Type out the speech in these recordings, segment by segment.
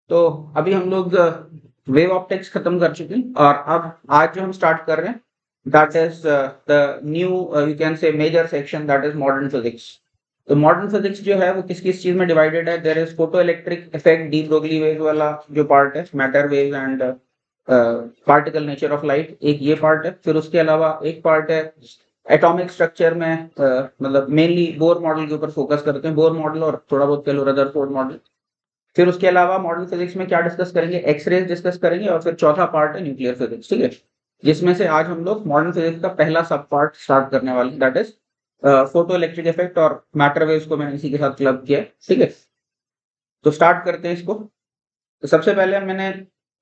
तो अभी हम लोग वेव ऑप्टिक्स खत्म कर चुके हैं और अब आज जो हम स्टार्ट कर रहे हैं that is the new you can say major section that is modern physics. तो मॉडर्न फिजिक्स जो है वो किस किस चीज में डिवाइडेड है। There is photo electric effect, de Broglie wave वाला जो पार्ट है, matter wave and particle nature of light, एक ये पार्ट है। फिर उसके अलावा एक पार्ट है एटॉमिक स्ट्रक्चर में, मतलब मेनली बोर मॉडल के ऊपर फोकस करते हैं, बोर मॉडल और थोड़ा बहुत कह लो रदरफोर्ड मॉडल। फिर उसके अलावा मॉडर्न फिजिक्स में क्या डिस्कस करेंगे, एक्सरेज डिस्कस करेंगे और फिर चौथा पार्ट है न्यूक्लियर फिजिक्स, ठीक है। जिसमें से आज हम लोग मॉडर्न फिजिक्स का पहला सब पार्ट स्टार्ट करने वाले हैं that is photo electric effect और मैटर वेव्स को मैंने इसी के साथ क्लब किया है, ठीक है। तो स्टार्ट करते हैं इसको। तो सबसे पहले मैंने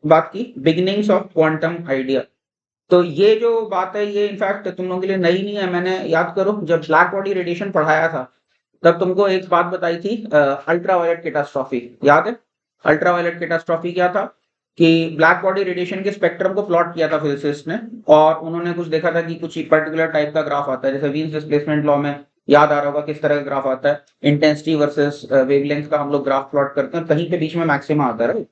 बात की बिगिनिंग्स ऑफ क्वांटम आइडिया। तो ये जो बात है ये इनफैक्ट तुम लोगों के लिए नई नहीं है। मैंने याद करो जब ब्लैक बॉडी रेडिएशन पढ़ाया था तब तुमको एक बात बताई थी, अल्ट्रावायलेट कैटास्ट्रॉफी, याद है? अल्ट्रावायलेट कैटास्ट्रॉफी क्या था कि ब्लैक बॉडी रेडिएशन के स्पेक्ट्रम को प्लॉट किया था फिजिसिस्ट ने और उन्होंने कुछ देखा था कि कुछ पर्टिकुलर टाइप का ग्राफ आता है, जैसे वीन्स डिस्प्लेसमेंट लॉ में याद आ रहा होगा किस तरह का ग्राफ आता है, इंटेंसिटी वर्सेस वेवलेंथ का हम लोग ग्राफ प्लॉट करते हैं, कहीं पे बीच में मैक्सिमा आता है।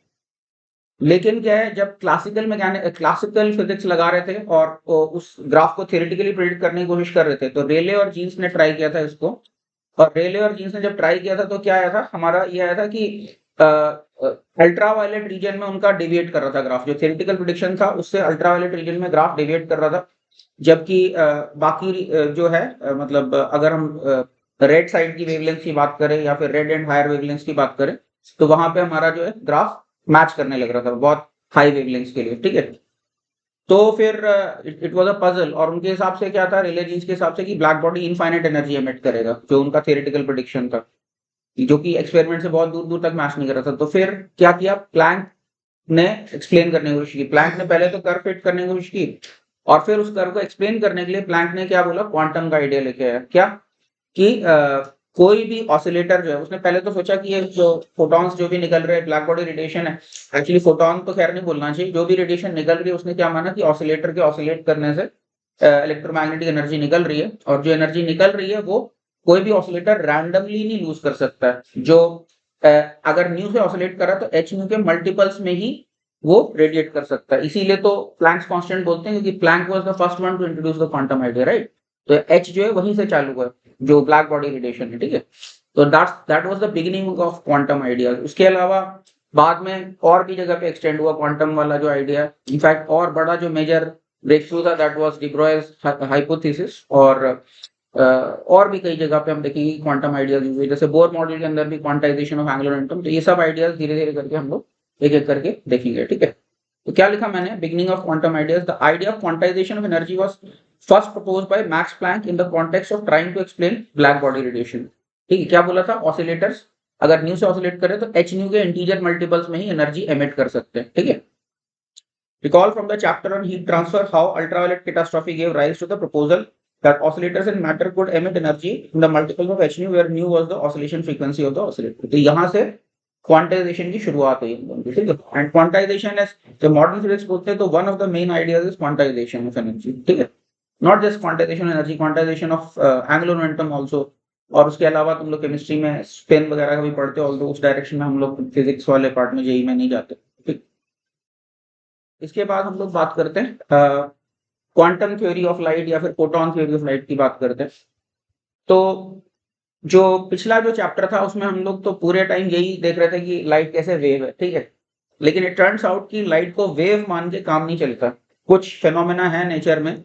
लेकिन क्या है, जब क्लासिकल फिजिक्स लगा रहे थे और उस ग्राफ को थ्योरेटिकली प्रेडिक्ट करने की कोशिश कर रहे थे तो रेले और जीन्स ने ट्राई किया था इसको। और रेले और जीन्स ने जब ट्राई किया था तो क्या आया था, हमारा ये आया था कि अल्ट्रावायलेट रीजन में उनका डेविएट कर रहा था ग्राफ, जो थ्योरेटिकल प्रेडिक्शन था उससे अल्ट्रावायलेट रीजन में ग्राफ डेविएट कर रहा था। जबकि बाकी जो है मतलब अगर हम रेड साइड की वेवलेंथ की बात करें या फिर रेड एंड हायर वेवलेंथ की बात करें तो वहां पे हमारा जो है ग्राफ मैच करने लग रहा था बहुत हाई वेवलेंथ के लिए, ठीक है। तो फिर इट वाज अ पजल और उनके हिसाब से क्या था, रेले जीन्स के हिसाब से कि black body infinite energy emit करेगा, जो उनका थियोरेटिकल प्रेडिक्शन था, जो कि एक्सपेरिमेंट से बहुत दूर दूर तक मैच नहीं कर रहा था। तो फिर क्या किया, प्लैंक ने एक्सप्लेन करने की कोशिश की। प्लैंक ने पहले तो कर्व फिट करने की कोशिश की और फिर उस कर्व को एक्सप्लेन करने के लिए प्लैंक ने क्या बोला, क्वांटम का आइडिया लेके आया। क्या कि कोई भी ऑसिलेटर जो है, उसने पहले तो सोचा कि ये जो फोटॉन्स जो भी निकल रहे हैं ब्लैक बॉडी रेडिएशन है, एक्चुअली फोटॉन तो खैर नहीं बोलना चाहिए, जो भी रेडिएशन निकल रही है उसने क्या माना कि ऑसिलेटर के ऑसिलेट करने से इलेक्ट्रोमैग्नेटिक एनर्जी निकल रही है और जो एनर्जी निकल रही है वो कोई भी ऑसिलेटर रैंडमली नहीं लूज कर सकता है। जो अगर न्यू से ऑसिलेट कर रहा है तो एच न्यू के मल्टीपल्स में ही वो रेडिएट कर सकता है। इसीलिए तो प्लैंक्स कांस्टेंट बोलते हैं, क्योंकि Planck was the first one to introduce the quantum idea, right. तो एच जो है वहीं से चालू हुआ जो ब्लैक बॉडी रेडिएशन है, ठीक है। तो that was the beginning of quantum idea. उसके अलावा बाद में और भी जगह पे एक्सटेंड हुआ क्वांटम वाला जो आइडिया। इनफैक्ट और बड़ा जो मेजर ब्रेक थ्रू था दैट वाज डी ब्रोग्लीज हाइपोथेसिस और भी कई जगह पे हम देखेंगे क्वांटम आइडियाज यूज हुए, जैसे बोर मॉडल के अंदर भी क्वांटाइजेशन ऑफ एंगुलर मोमेंटम। तो ये सब आइडियाज धीरे धीरे करके हम लोग एक एक करके देखेंगे, ठीक है। तो क्या लिखा मैंने, beginning of quantum ideas, the idea of quantization of energy was first proposed by Max Planck in the context of trying to explain black body radiation. ठीक है, क्या बोला था, ऑसिलेटर्स अगर न्यू से ऑसिलेट करें तो एच न्यू के इंटीजर मल्टीपल्स में ही एनर्जी एमिट कर सकते हैं, ठीक है। Recall from the chapter on heat transfer how ultraviolet catastrophe gave rise to the proposal that oscillators in matter could emit energy in the multiples of h nu, where nu was the oscillation frequency of the oscillator. तो यहाँ से quantization की शुरुआत हुई, ठीक है। And quantization is, जब modern physics बोलते हैं तो one of the main ideas is quantization of energy, ठीक है। Not just quantization energy, quantization of angular momentum also. और उसके अलावा तुम लोग केमिस्ट्री में स्पिन वगैरह का भी पढ़ते हो, ऑल्दो उस डायरेक्शन में हम लोग फिजिक्स वाले पार्ट में जेई में नहीं जाते, ठीक। इसके बाद हम लोग बात करते हैं क्वांटम थ्योरी ऑफ लाइट या फिर फोटॉन थ्योरी ऑफ लाइट की बात करते हैं। तो जो पिछला जो चैप्टर था उसमें हम लोग तो पूरे टाइम यही देख रहे थे कि लाइट कैसे वेव है, ठीक है। लेकिन इट टर्न्स आउट कि लाइट को वेव मान के काम नहीं चलता। कुछ फेनोमेना है नेचर में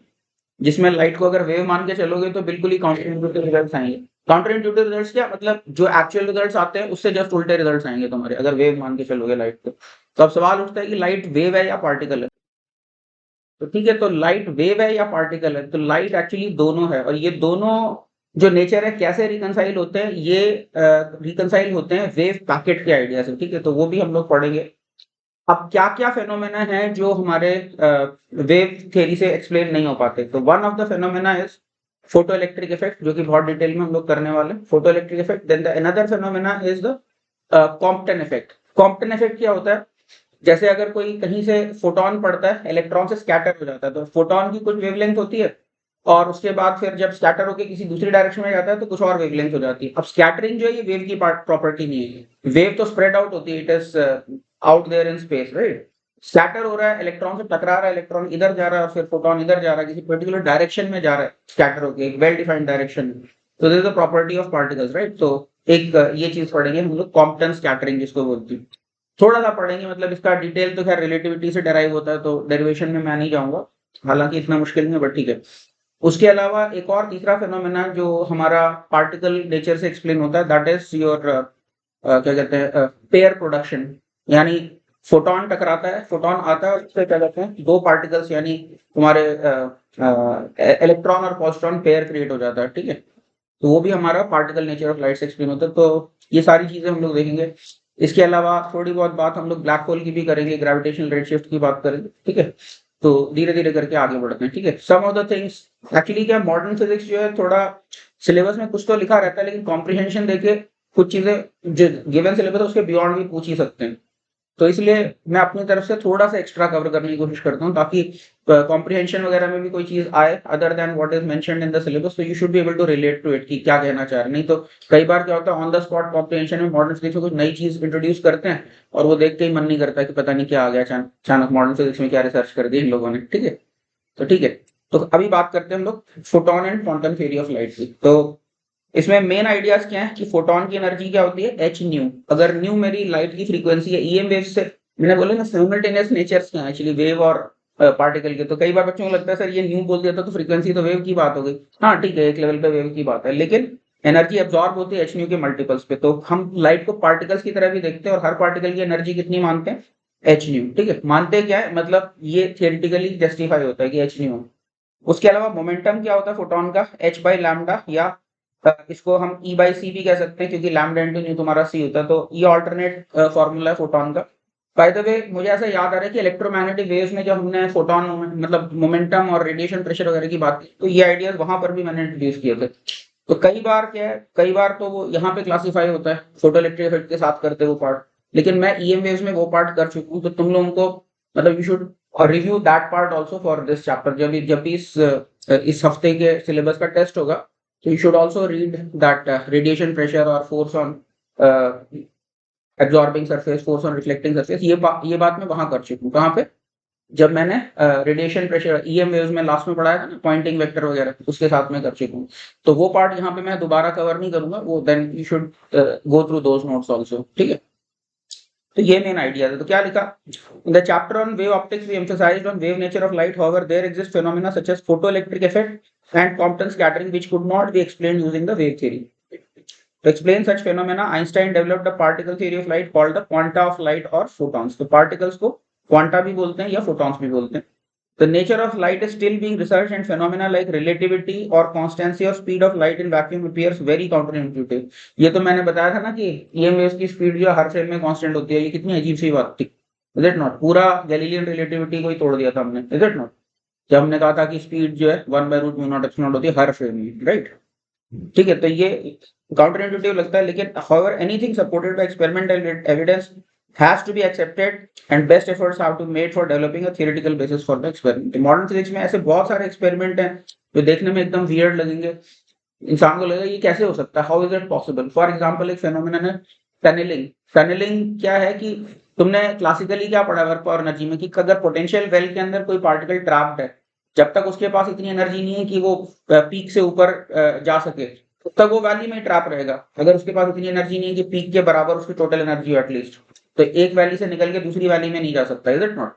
जिसमें लाइट को अगर वेव मान के चलोगे तो बिल्कुल ही काउंटर इंट्यूटिव रिजल्ट्स आएंगे। काउंटर इंट्यूटिव रिजल्ट्स क्या मतलब, जो एक्चुअल रिजल्ट्स आते हैं उससे जस्ट उल्टे रिजल्ट्स आएंगे तुम्हारे, अगर वेव मान के चलोगे लाइट को। तो अब सवाल उठता है कि लाइट वेव है या पार्टिकल है। तो ठीक है, तो लाइट वेव है या पार्टिकल है, तो लाइट एक्चुअली दोनों है और ये दोनों जो नेचर है कैसे रिकंसाइल होते हैं, ये रिकंसाइल होते हैं वेव पैकेट के आइडिया से, ठीक है। तो वो भी हम लोग पढ़ेंगे। अब क्या क्या फेनोमेना है जो हमारे वेव थ्योरी से एक्सप्लेन नहीं हो पाते, तो one of the phenomena is photo electric effect, जो कि बहुत डिटेल में हम लोग करने वाले हैं, photo electric effect. Then the another phenomena is the Compton effect. Compton effect क्या होता है, जैसे अगर कोई कहीं से फोटोन पड़ता है, इलेक्ट्रॉन से स्कैटर हो जाता है, तो फोटोन की कुछ वेवलेंथ होती है और उसके बाद फिर जब स्कैटर होकर किसी दूसरी डायरेक्शन में जाता है तो कुछ और वेवलेंथ हो जाती है। अब स्कैटरिंग जो है ये वेव की प्रॉपर्टी नहीं है, वेव तो स्प्रेड आउट होती है, it is out there in space, right? Scatter हो रहा है, इलेक्ट्रॉन से टकरा रहा है, इलेक्ट्रॉन इधर जा रहा है और फिर फोटोन इधर जा रहा है, किसी पर्टिकुलर डायरेक्शन में जा रहा है, स्कैटर होकर एक वेल डिफाइंड डायरेक्शन में। तो this is the property of particles, right? तो एक ये चीज पढ़ेंगे हम लोग, कॉम्पटन स्कैटरिंग जिसको बोलते हैं, थोड़ा सा पढ़ेंगे। मतलब इसका डिटेल तो खैर रिलेटिविटी से डेराइव होता है, तो डेरिवेशन में मैं नहीं जाऊंगा, हालांकि इतना मुश्किल नहीं है, बट ठीक है। उसके अलावा एक और तीसरा फिनोमेना जो हमारा पार्टिकल नेचर से एक्सप्लेन होता है, दैट इज योर क्या कहते हैं, पेयर प्रोडक्शन। यानी फोटोन टकराता है, फोटोन आता है और उससे क्या कहते हैं, दो पार्टिकल्स यानी तुम्हारे इलेक्ट्रॉन और पॉजिट्रॉन पेयर क्रिएट हो जाता है, ठीक है? तो वो भी हमारा पार्टिकल नेचर ऑफ लाइट से एक्सप्लेन होता है। तो ये सारी चीजें हम लोग देखेंगे। इसके अलावा थोड़ी बहुत बात हम लोग ब्लैक होल की भी करेंगे, ग्रेविटेशनल रेडशिफ्ट की बात करेंगे, ठीक है? तो धीरे धीरे करके आगे बढ़ते हैं, ठीक है? सम ऑफ द थिंग्स, एक्चुअली क्या मॉडर्न फिजिक्स जो है थोड़ा सिलेबस में कुछ तो लिखा रहता है, लेकिन कॉम्प्रिहेंशन देके कुछ चीजें जो गिवन सिलेबस है उसके बियॉन्ड भी पूछ ही सकते हैं। तो इसलिए मैं अपनी तरफ से थोड़ा सा एक्स्ट्रा कवर करने की कोशिश करता हूँ, ताकि कॉम्प्रिहेंशन वगैरह में भी कोई चीज आए other than what is mentioned in the syllabus, तो you should be able to relate to it कि क्या कहना चाह रहे हैं। नहीं तो कई बार क्या होता है, ऑन द स्पॉट कॉम्प्रिहेंशन में मॉडर्न फिजिक्स में कुछ नई चीज इंट्रोड्यूस करते हैं और वो देख के ही मन नहीं करता कि पता नहीं क्या आ गया अचानक मॉडर्न फिजिक्स में क्या रिसर्च कर दी इन लोगों ने, ठीक है? तो ठीक है, तो अभी बात करते हैं हम लोग photon and quantum theory of light की। तो इसमें मेन आइडियाज क्या है कि फोटोन की एनर्जी क्या होती है, एच न्यू। अगर न्यू मेरी लाइट की फ्रीक्वेंसी है, ईएम वेव से, मैंने बोला ना साइमल्टेनियस नेचर्स क्या है एक्चुअली वेव और पार्टिकल के। तो कई बार बच्चों को लगता है सर ये न्यू बोल दिया था तो फ्रीक्वेंसी तो वेव की बात हो गई। हाँ ठीक है, एक लेवल पे वेव की बात है, लेकिन एनर्जी एब्जॉर्ब होती है एच न्यू के मल्टीपल्स पे। तो हम लाइट को पार्टिकल्स की तरह भी देखते हैं और हर पार्टिकल की एनर्जी कितनी मानते हैं, एच न्यू, ठीक है? मानते क्या है, मतलब ये थियोरेटिकली जस्टिफाई होता है कि एच न्यू। उसके अलावा मोमेंटम क्या होता है फोटोन का, एच बाई लैम्डा, या इसको हम ई बाई सी भी कह सकते हैं क्योंकि लैम्डा इंटू न्यू तुम्हारा सी होता है। तो ये ऑल्टरनेट फॉर्मूला है फोटोन का। बाय द वे मुझे ऐसा याद आ रहा है कि इलेक्ट्रोमैग्नेटिक वेव्स में जब हमने फोटोन मतलब मोमेंटम और रेडिएशन प्रेशर वगैरह की बात की, तो ये आइडियाज वहां पर भी मैंने इंट्रोड्यूस किए थे। तो कई बार क्या है, कई बार तो वो यहाँ पे क्लासीफाई होता है फोटो इलेक्ट्रिक इफेक्ट के साथ करते वो पार्ट, लेकिन मैं ईएम वेव्स में वो पार्ट कर चुका हूँ। तो तुम लोगों को मतलब you should review that part also for this chapter. जब भी इस हफ्ते के सिलेबस का टेस्ट होगा, तो you should also read that radiation pressure or force on absorbing surface, force on reflecting surface। ये बात मैं वहां कर चुका हूँ। कहाँ पे, जब मैंने रेडिएशन प्रेशर ईएम वेव्स में लास्ट में पढ़ाया था ना, पॉइंटिंग वेक्टर वगैरह, उसके साथ में कर चुका हूँ। तो वो पार्ट यहाँ पे मैं दोबारा कवर नहीं करूंगा, वो then you should go through those notes also, ठीक है? तो ये मेन आइडिया है। तो क्या लिखा, in the chapter on wave optics we emphasized on wave nature of light, however there exist phenomena such as photoelectric effect and Compton scattering which could not be explained using the wave theory. To explain such phenomena, Einstein developed a particle theory of light called the quanta of light or photons. तो particles को quanta भी बोलते हैं या photons भी बोलते हैं। The nature of light is still being researched and phenomena like relativity or constancy or speed of light in vacuum appears very counterintuitive. ये तो मैंने बताया था ना कि EM waves की स्पीड जो हर फ्रेम में कांस्टेंट होती है, ये कितनी अजीब सी बात थी, is it not? पूरा गैलीलियन रिलेटिविटी को ही तोड़ दिया था हमने, is it not? जब हमने कहा था कि स्पीड जो है 1/√μ0 होती है हर फ्रेम में, राइट? ठीक है, तो ये काउंटर इंट्यूटिव लगता है, लेकिन however anything supported by experimental evidence has to be accepted and best efforts have to be made for developing a theoretical basis for the experiment। Modern physics में ऐसे बहुत सारे एक्सपेरिमेंट हैं जो देखने में एकदम वियर्ड लगेंगे, इंसान को लगेगा ये कैसे हो सकता है, how is it possible. For example एक फेनोमेनन है टनलिंग। टनलिंग क्या है कि तुमने क्लासिकली क्या पढ़ा वर्क पावर एनर्जी में कि अगर पोटेंशियल वेल के अंदर कोई पार्टिकल ट्रैप्ड है, जब तक उसके पास इतनी एनर्जी नहीं है कि वो पीक से ऊपर जा सके, तब तक वो वैली में ट्रैप रहेगा। अगर उसके पास इतनी एनर्जी नहीं है कि पीक के बराबर उसकी टोटल एनर्जी हो एटलीस्ट, तो एक वैली से निकल के दूसरी वैली में नहीं जा सकता, is it not?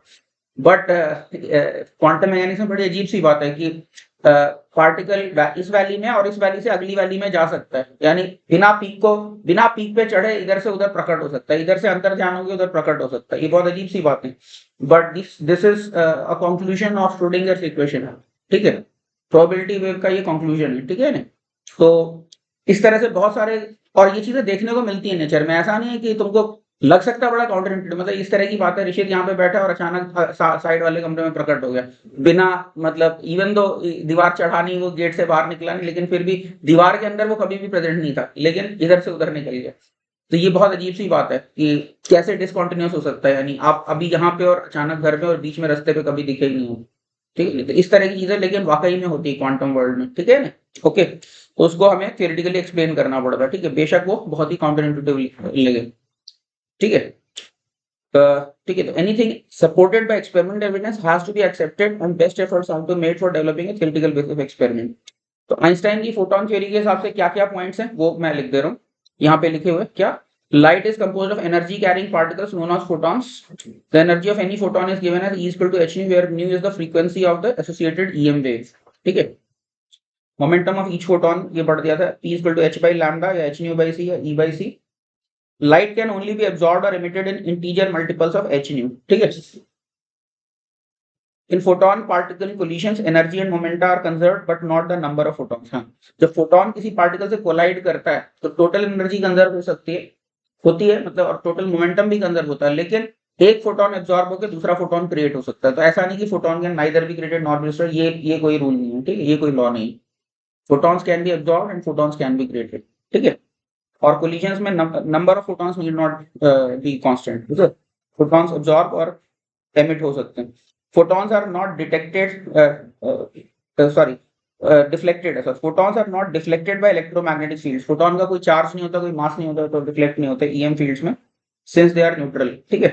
But quantum mechanics में बड़ी अजीब सी बात है कि पार्टिकल इस वैली में और इस वैली से अगली वैली में जा सकता है, यानी बिना पीक पे चढ़े इधर से उधर प्रकट हो सकता है, इधर से अंतर ध्यान होगी उधर प्रकट हो सकता है। ये बहुत अजीब सी बात है, but this is a conclusion of Schrödinger's equation है, ठीक है? प्रोबेबिलिटी वेव का ये कंक्लूजन है, ठीक है ना? तो इस तरह से बहुत सारे और ये चीजें देखने को मिलती है नेचर में। ऐसा नहीं है कि तुमको लग सकता है बड़ा काउंटर इंट्यूटिव, मतलब इस तरह की बात है, ऋषित यहाँ पे बैठा और अचानक साइड वाले कमरे में प्रकट हो गया बिना मतलब इवन दो दीवार चढ़ा नहीं, वो गेट से बाहर निकला नहीं, लेकिन फिर भी दीवार के अंदर वो कभी भी प्रेजेंट नहीं था, लेकिन इधर से उधर निकल गया। तो ये बहुत अजीब सी बात है कि कैसे डिसकॉन्टिन्यूस हो सकता है, यानी आप अभी यहाँ पे और अचानक घर में और बीच में रास्ते पे कभी दिखे ही नहीं हो, ठीक है? तो इस तरह की चीजें लेकिन वाकई में होती है क्वांटम वर्ल्ड में, ठीक है ना? ओके, तो उसको हमें थियोरेटिकली एक्सप्लेन करना पड़ता है, ठीक है? बेशक वो बहुत ही काउंटर इंट्यूटिव लगे, ठीक है? ठीक है, तो anything supported by experiment evidence has to be accepted and best efforts have to be made for developing a theoretical basis of experiment. तो आइंस्टाइन की फोटोन थ्योरी के हिसाब से क्या-क्या पॉइंट्स हैं वो मैं लिख दे रहा हूँ। यहाँ पे लिखे हुए क्या, light is composed of energy carrying particles known as photons. The energy of any photon is given as E is equal to h nu, where nu is the frequency of the associated EM wave. ठीक है, momentum of each photon ये पढ़ दिया था, P is equal to h by lambda या h nu by c या E by c. Light can only be absorbed or emitted in integer multiples of h nu. ठीक है, in photon particle collisions energy and momenta are conserved but not the number of photons. हाँ, जब photon किसी particle से collide करता है तो total energy conserve हो सकती है, होती है मतलब, और टोटल मोमेंटम भी कंजर्व होता है, लेकिन एक फोटोन एब्जॉर्ब होकर दूसरा फोटोन क्रिएट हो सकता है। तो ऐसा नहीं कि photon can neither be created not be destroyed, ये कोई रूल नहीं है, ठीक है, ये कोई लॉ नहीं। Photons can be absorbed and photons can be created, ठीक है। और कोलिजन्स में number of photons need not be constant, ठीक है, फोटॉन्स एब्जॉर्ब और एमिट हो सकते हैं। Photons are not detected deflected है, photons are not deflected by electromagnetic fields. Photon का कोई चार्ज नहीं होता, कोई मास नहीं होता, तो डिफ्लेक्ट नहीं होते ईएम फील्ड्स में, सिंस दे आर न्यूट्रल, ठीक है।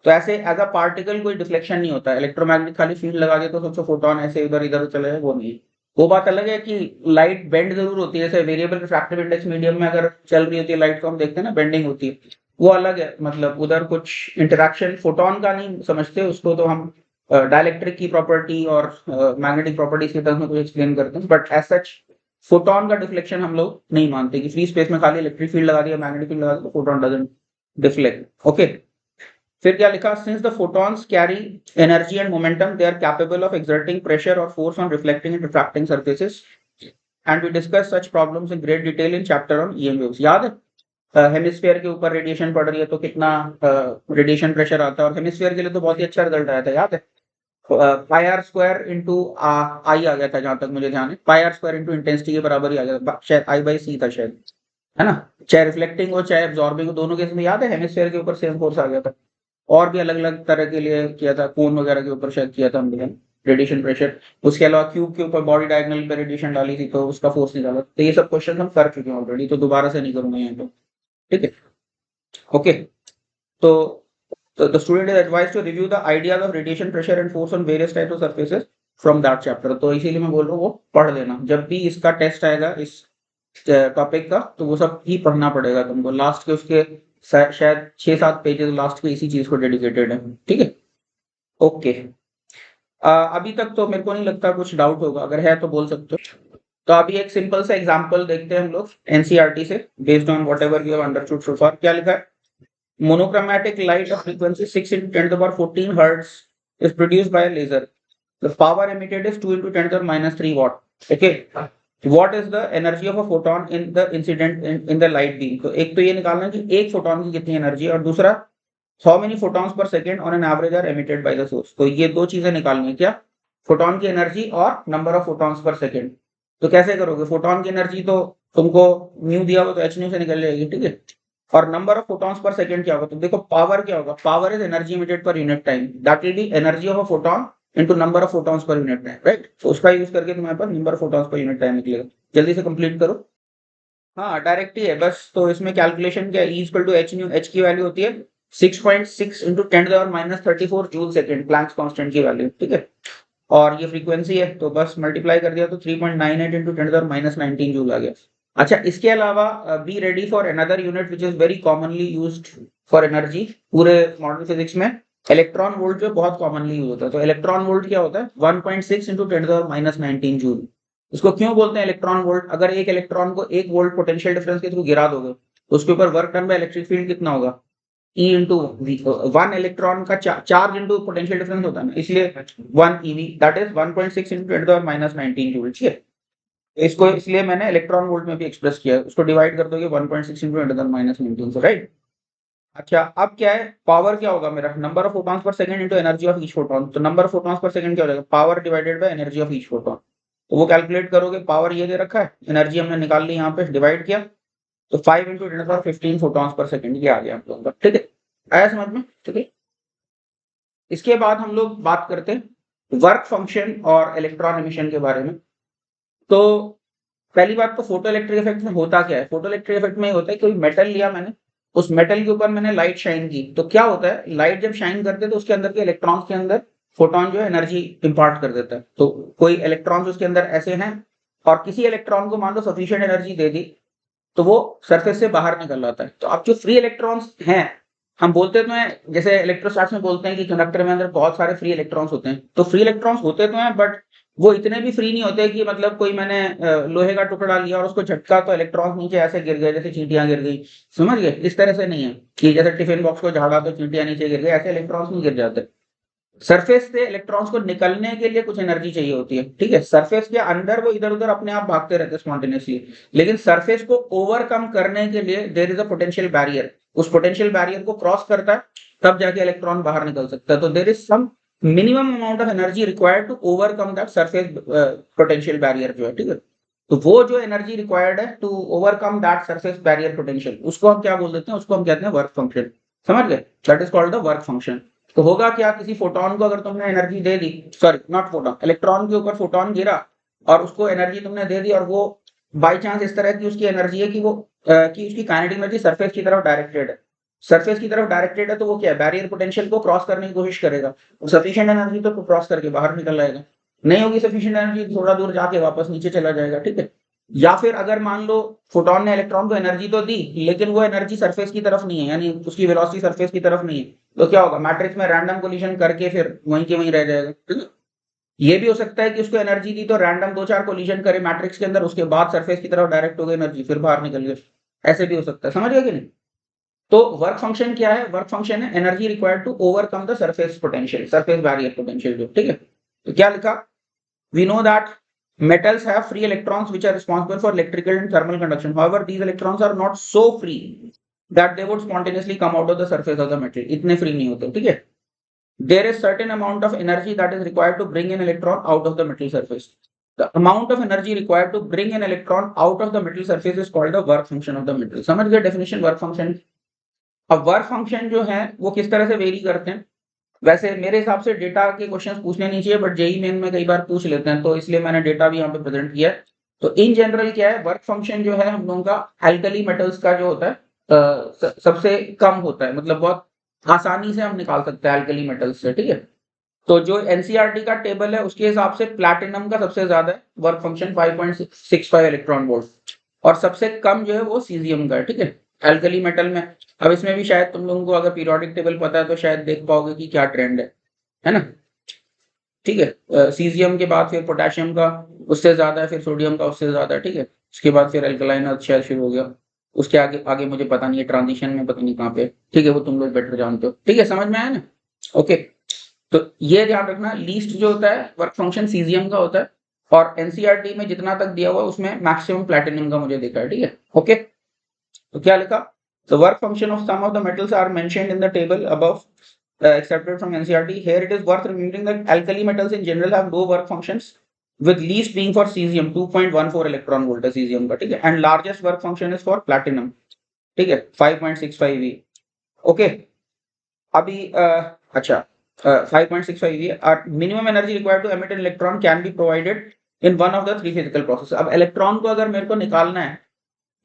तो ऐसे एज अ पार्टिकल कोई डिफ्लेक्शन नहीं होता है, इलेक्ट्रोमैग्नेटिक खाली फील्ड लगा दे तो सोचो फोटोन ऐसे इधर इधर चले जाए, वो नहीं। वो बात अलग है कि लाइट बेंड जरूर होती है, जैसे वेरिएबल रिफ्रैक्टिव इंडेक्स मीडियम में अगर चल रही होती है लाइट, तो हम देखते हैं ना बेंडिंग होती है, वो अलग है, मतलब उधर कुछ इंटरेक्शन फोटोन का नहीं समझते उसको, तो हम डाइलेक्ट्रिक की प्रॉपर्टी और मैग्नेटिक प्रॉपर्टीज के टर्म्स में कुछ एक्सप्लेन करते हैं, बट एज सच फोटोन का डिफ्लेक्शन हम लोग नहीं मानते कि फ्री स्पेस में खाली इलेक्ट्रिक फील्ड लगा दिया, मैग्नेटिक फील्ड लगा दिया, फोटोन डजंट डिफ्लेक्ट, ओके। फिर क्या लिखा, since the photons carry energy and momentum they are capable of exerting pressure और force on reflecting and refracting surfaces, and we discuss such problems in great detail in chapter on EM waves. याद है hemisphere के ऊपर radiation पड़ रही है तो कितना रेडिएशन प्रेशर आता है, और हेमिस्फीयर के लिए तो बहुत ही अच्छा रिजल्ट आया था, याद है, पाई आर स्क्वायर इंटू आई आ गया था, जहां तक मुझे ध्यान है, पाई आर स्क्वायर इंटू इंटेंसिटी के बराबर ही आ गया था, शायद आई बाई सी था शायद, है ना, चाहे रिफ्लेक्टिंग हो चाहे एब्जॉर्बिंग हो, दोनों केस में याद है हेमिस्फीयर के ऊपर सेम फोर्स आ गया था। और भी अलग अलग तरह के लिए किया था, कोन वगैरह के ऊपर शायद किया था हमने रेडिएशन प्रेशर, उसके अलावा क्यूब के ऊपर बॉडी डायगोनल पे रेडिएशन डाली थी तो उसका फोर्स निकाला, तो ये सब क्वेश्चन हम कर चुके हैं ऑलरेडी, तो दोबारा से नहीं करूंगा यहाँ पे, ठीक है, ओके। तो the student is advised to review the ideas of radiation pressure and force on various types of surfaces from that chapter। तो इसीलिए मैं बोल रहा हूँ वो पढ़ लेना, जब भी इसका टेस्ट आएगा इस टॉपिक का तो वो सब ही पढ़ना पड़ेगा तुमको, लास्ट के उसके शायद 6-7 पेजेस लास्ट के इसी चीज को डेडिकेटेड है, ठीक है, ओके। अभी तक तो मेरे को नहीं लगता कुछ डाउट होगा, अगर है तो बोल सकते हो। तो अभी एक सिंपल सा एग्जांपल देखते हैं हम लोग एनसीईआरटी से, based on whatever you have understood so far. क्या लिखा है, monochromatic light of frequency 6 into 10 to the power 14 hertz is produced by a laser. The power emitted is 2 into 10 to the minus 3 watt. Okay. What is the energy of a photon in the incident in the light beam? तो एक तो ये निकालना कि एक photon की कितनी energy है, और दूसरा how many photons per second on an average are emitted by the source। तो ये दो चीजें निकालनी है, क्या, फोटोन की एनर्जी और नंबर ऑफ फोटॉन्स पर सेकेंड। तो कैसे करोगे, फोटोन की एनर्जी तो तुमको न्यू दिया हुआ तो एच न्यू से निकल जाएगी, ठीक है, और number of photons per second क्या होगा, तो देखो पावर क्या होगा, power is energy emitted per unit time, that will be energy of a photon into number of photons per unit time, right. तो उसका यूज करके तुम्हारे पास number of photons per unit time निकलेगा। जल्दी से कंप्लीट करो। हाँ डायरेक्ट ही है बस, तो इसमें कैलकुलेशन क्या, E equal to H nu, H की वैल्यू होती है 6.6 into 10 to the minus 34 joule second, Planck's constant की वैल्यू, ठीक है, और ये फ्रीक्वेंसी है तो बस मल्टीप्लाई कर दिया तो 3.98 into 10 to the minus 19 joule आ गया। अच्छा, इसके अलावा be ready for another unit which is very commonly used for energy पूरे मॉडर्न फिजिक्स में, इलेक्ट्रॉन वोल्ट जो बहुत कॉमनली यूज होता है। तो इलेक्ट्रॉन वोल्ट क्या होता है, 1.6 into 10 to the minus 19 joule. इसको क्यों बोलते हैं इलेक्ट्रॉन वोल्ट, अगर एक इलेक्ट्रॉन को 1 वोल्ट पोटेंशियल डिफरेंस के थ्रू गिरा दोगे तो उसके ऊपर work done by electric field कितना होगा, E इंटू वी, 1 इलेक्ट्रॉन का चार्ज इंटू पोटेंशियल डिफरेंस होता है ना, इसलिए 1 EV that is 1.6 into 10 to the minus 19 joule, ठीक है। इसको इसलिए मैंने इलेक्ट्रॉन वोल्ट में भी एक्सप्रेस किया है, उसको डिवाइड कर दोगे 1.6 इंटू 10 टू द माइनस 19 से, राइट। अच्छा, अब क्या है, पावर क्या होगा मेरा, number of photons per second into energy of each photon. तो number of photons per second क्या हो जाएगा, power divided by energy of each photon. तो वो कैलकुलेट करोगे, पावर ये दे रखा है, एनर्जी हमने निकाल ली, यहाँ पे डिवाइड किया तो 5 into 10 power 15 photons per second ये आ गया हम लोगों का, ठीक है, आया समझ में, ठीक है। इसके बाद हम लोग बात करते हैं वर्क फंक्शन और इलेक्ट्रॉन एमिशन के बारे में। तो पहली बात तो फोटो इलेक्ट्रिक इफेक्ट में होता क्या है, फोटो इलेक्ट्रिक इफेक्ट में होता है कोई मेटल लिया मैंने उस मेटल के ऊपर मैंने लाइट शाइन की, तो क्या होता है, लाइट जब शाइन करते हैं तो उसके अंदर के इलेक्ट्रॉन्स के अंदर फोटोन जो है एनर्जी इंपार्ट कर देता है। तो कोई इलेक्ट्रॉन्स उसके अंदर ऐसे हैं और किसी इलेक्ट्रॉन को मान लो सफिशिएंट एनर्जी दे दी, तो वो सरफेस से बाहर निकल आता है। तो अब जो फ्री इलेक्ट्रॉन्स हैं, हम बोलते तो हैं, जैसे इलेक्ट्रोस्टैट्स में बोलते हैं कि कंडक्टर में अंदर बहुत सारे फ्री इलेक्ट्रॉन्स होते हैं, तो फ्री इलेक्ट्रॉन्स होते तो हैं, बट वो इतने भी फ्री नहीं होते कि मतलब कोई मैंने लोहे का टुकड़ा लिया और उसको झटका तो इलेक्ट्रॉन्स नीचे ऐसे गिर गए जैसे चींटियां गिर गई, समझ गए? इस तरह से नहीं है कि जैसे टिफिन बॉक्स को झाड़ा तो चींटियां नीचे गिर गई, ऐसे इलेक्ट्रॉन्स नहीं गिर जाते। सरफेस से इलेक्ट्रॉन्स को निकलने के लिए कुछ एनर्जी चाहिए होती है, ठीक है। सरफेस के अंदर वो इधर उधर अपने आप भागते रहते हैं स्पॉन्टेनियसली, लेकिन सरफेस को ओवरकम करने के लिए there is a potential barrier, उस पोटेंशियल बैरियर को क्रॉस करता है तब जाके इलेक्ट्रॉन बाहर निकल सकता है। तो there is some minimum amount of energy required to overcome that surface potential barrier जो है, ठीक है। तो वो जो एनर्जी रिक्वायर्ड है to overcome that surface barrier potential, उसको हम क्या बोल देते हैं, उसको हम कहते हैं वर्क फंक्शन, समझ गए? That is called the work function. तो होगा क्या, किसी फोटोन को अगर तुमने energy they the, sorry not photon, electron के ऊपर फोटोन गिरा और उसको एनर्जी तुमने दे दी, और वो बाई चांस इस तरह की उसकी एनर्जी है कि वो कि उसकी काइनेटिक एनर्जी सरफेस की तरफ डायरेक्टेड है, सरफेस की तरफ डायरेक्टेड है, तो वो क्या है, बैरियर पोटेंशियल को क्रॉस करने की कोशिश करेगा, और सफिशिएंट एनर्जी तो क्रॉस करके बाहर निकल आएगा। नहीं होगी सफिशिएंट एनर्जी, थोड़ा दूर जाके वापस नीचे चला जाएगा, ठीक है। या फिर अगर मान लो फोटोन ने इलेक्ट्रॉन को एनर्जी तो दी, लेकिन वो एनर्जी सरफेस की तरफ नहीं है, यानी उसकी वेलोसिटी सरफेस की तरफ नहीं है, तो क्या होगा, मैट्रिक्स में रैंडम कोलिशन करके फिर वहीं के वहीं रह जाएगा, ठीक है। ये भी हो सकता है कि उसको एनर्जी दी तो रैंडम दो चार कोलिशन करे मैट्रिक्स के अंदर, उसके बाद सरफेस की तरफ डायरेक्ट हो गई एनर्जी, फिर बाहर निकल गई, ऐसे भी हो सकता है, समझ गए कि नहीं? तो वर्क फंक्शन क्या है, वर्क फंक्शन है energy required to overcome the surface potential, surface barrier potential जो, ठीक है। तो क्या लिखा, we know that metals have free electrons which are responsible for electrical and thermal conduction. However, these electrons are not so free that they would spontaneously come out of the surface of the metal. इतने free नहीं होते, ठीक है। There is certain amount of energy that is required to bring an electron out of the metal surface. The amount of energy required to bring an electron out of the metal surface is called the work function of the metal. समझ गए definition work function? अब work function जो है वो किस तरह से very करते हैं, वैसे मेरे हिसाब से डेटा के क्वेश्चंस पूछने नहीं चाहिए, बट जेई मेन में कई बार पूछ लेते हैं, तो इसलिए मैंने डेटा भी यहाँ पे प्रेजेंट किया है। तो इन जनरल क्या है, वर्क फंक्शन जो है हम लोगों का एल्कली मेटल्स का जो होता है सबसे कम होता है, मतलब बहुत आसानी से हम निकाल सकते हैं एल्कली मेटल्स से, ठीक है। तो जो एनसीईआरटी का टेबल है उसके हिसाब से प्लैटिनम का सबसे ज्यादा है वर्क फंक्शन 5.65 इलेक्ट्रॉन वोल्ट, और सबसे कम जो है वो सीजियम का है, ठीक है, एल्कली मेटल में। अब इसमें भी शायद तुम लोगों को अगर पीरियोडिक टेबल पता है तो शायद देख पाओगे कि क्या ट्रेंड है ना, ठीक है। सीजियम के बाद फिर पोटेशियम का उससे ज्यादा है, फिर सोडियम का उससे ज्यादा है, ठीक है। उसके बाद फिर अल्कलाइन शायद शुरू हो गया, उसके आगे आगे मुझे पता नहीं है, ट्रांजिशन में पता नहीं कहाँ पे, ठीक है, वो तुम लोग बेटर जानते हो, ठीक है, समझ में आया ना? ओके, तो ये ध्यान रखना, लीस्ट जो होता है वर्क फंक्शन सीजियम का होता है, और एनसीईआरटी में जितना तक दिया हुआ है उसमें मैक्सिमम प्लैटिनम का मुझे देखा है, ठीक है। ओके, तो क्या लिखा, the work function of some of the metals are mentioned in the table above, accepted from NCERT. Here it is worth remembering that alkali metals in general have low work functions, with least being for cesium 2.14 electron volt है cesium का, ठीक है, and largest work function is for platinum, ठीक है, 5.65 E. Okay, अभी अच्छा 5.65 E, minimum energy required to emit an electron can be provided in one of the three physical processes. अब electron को अगर मेरे को निकालना है,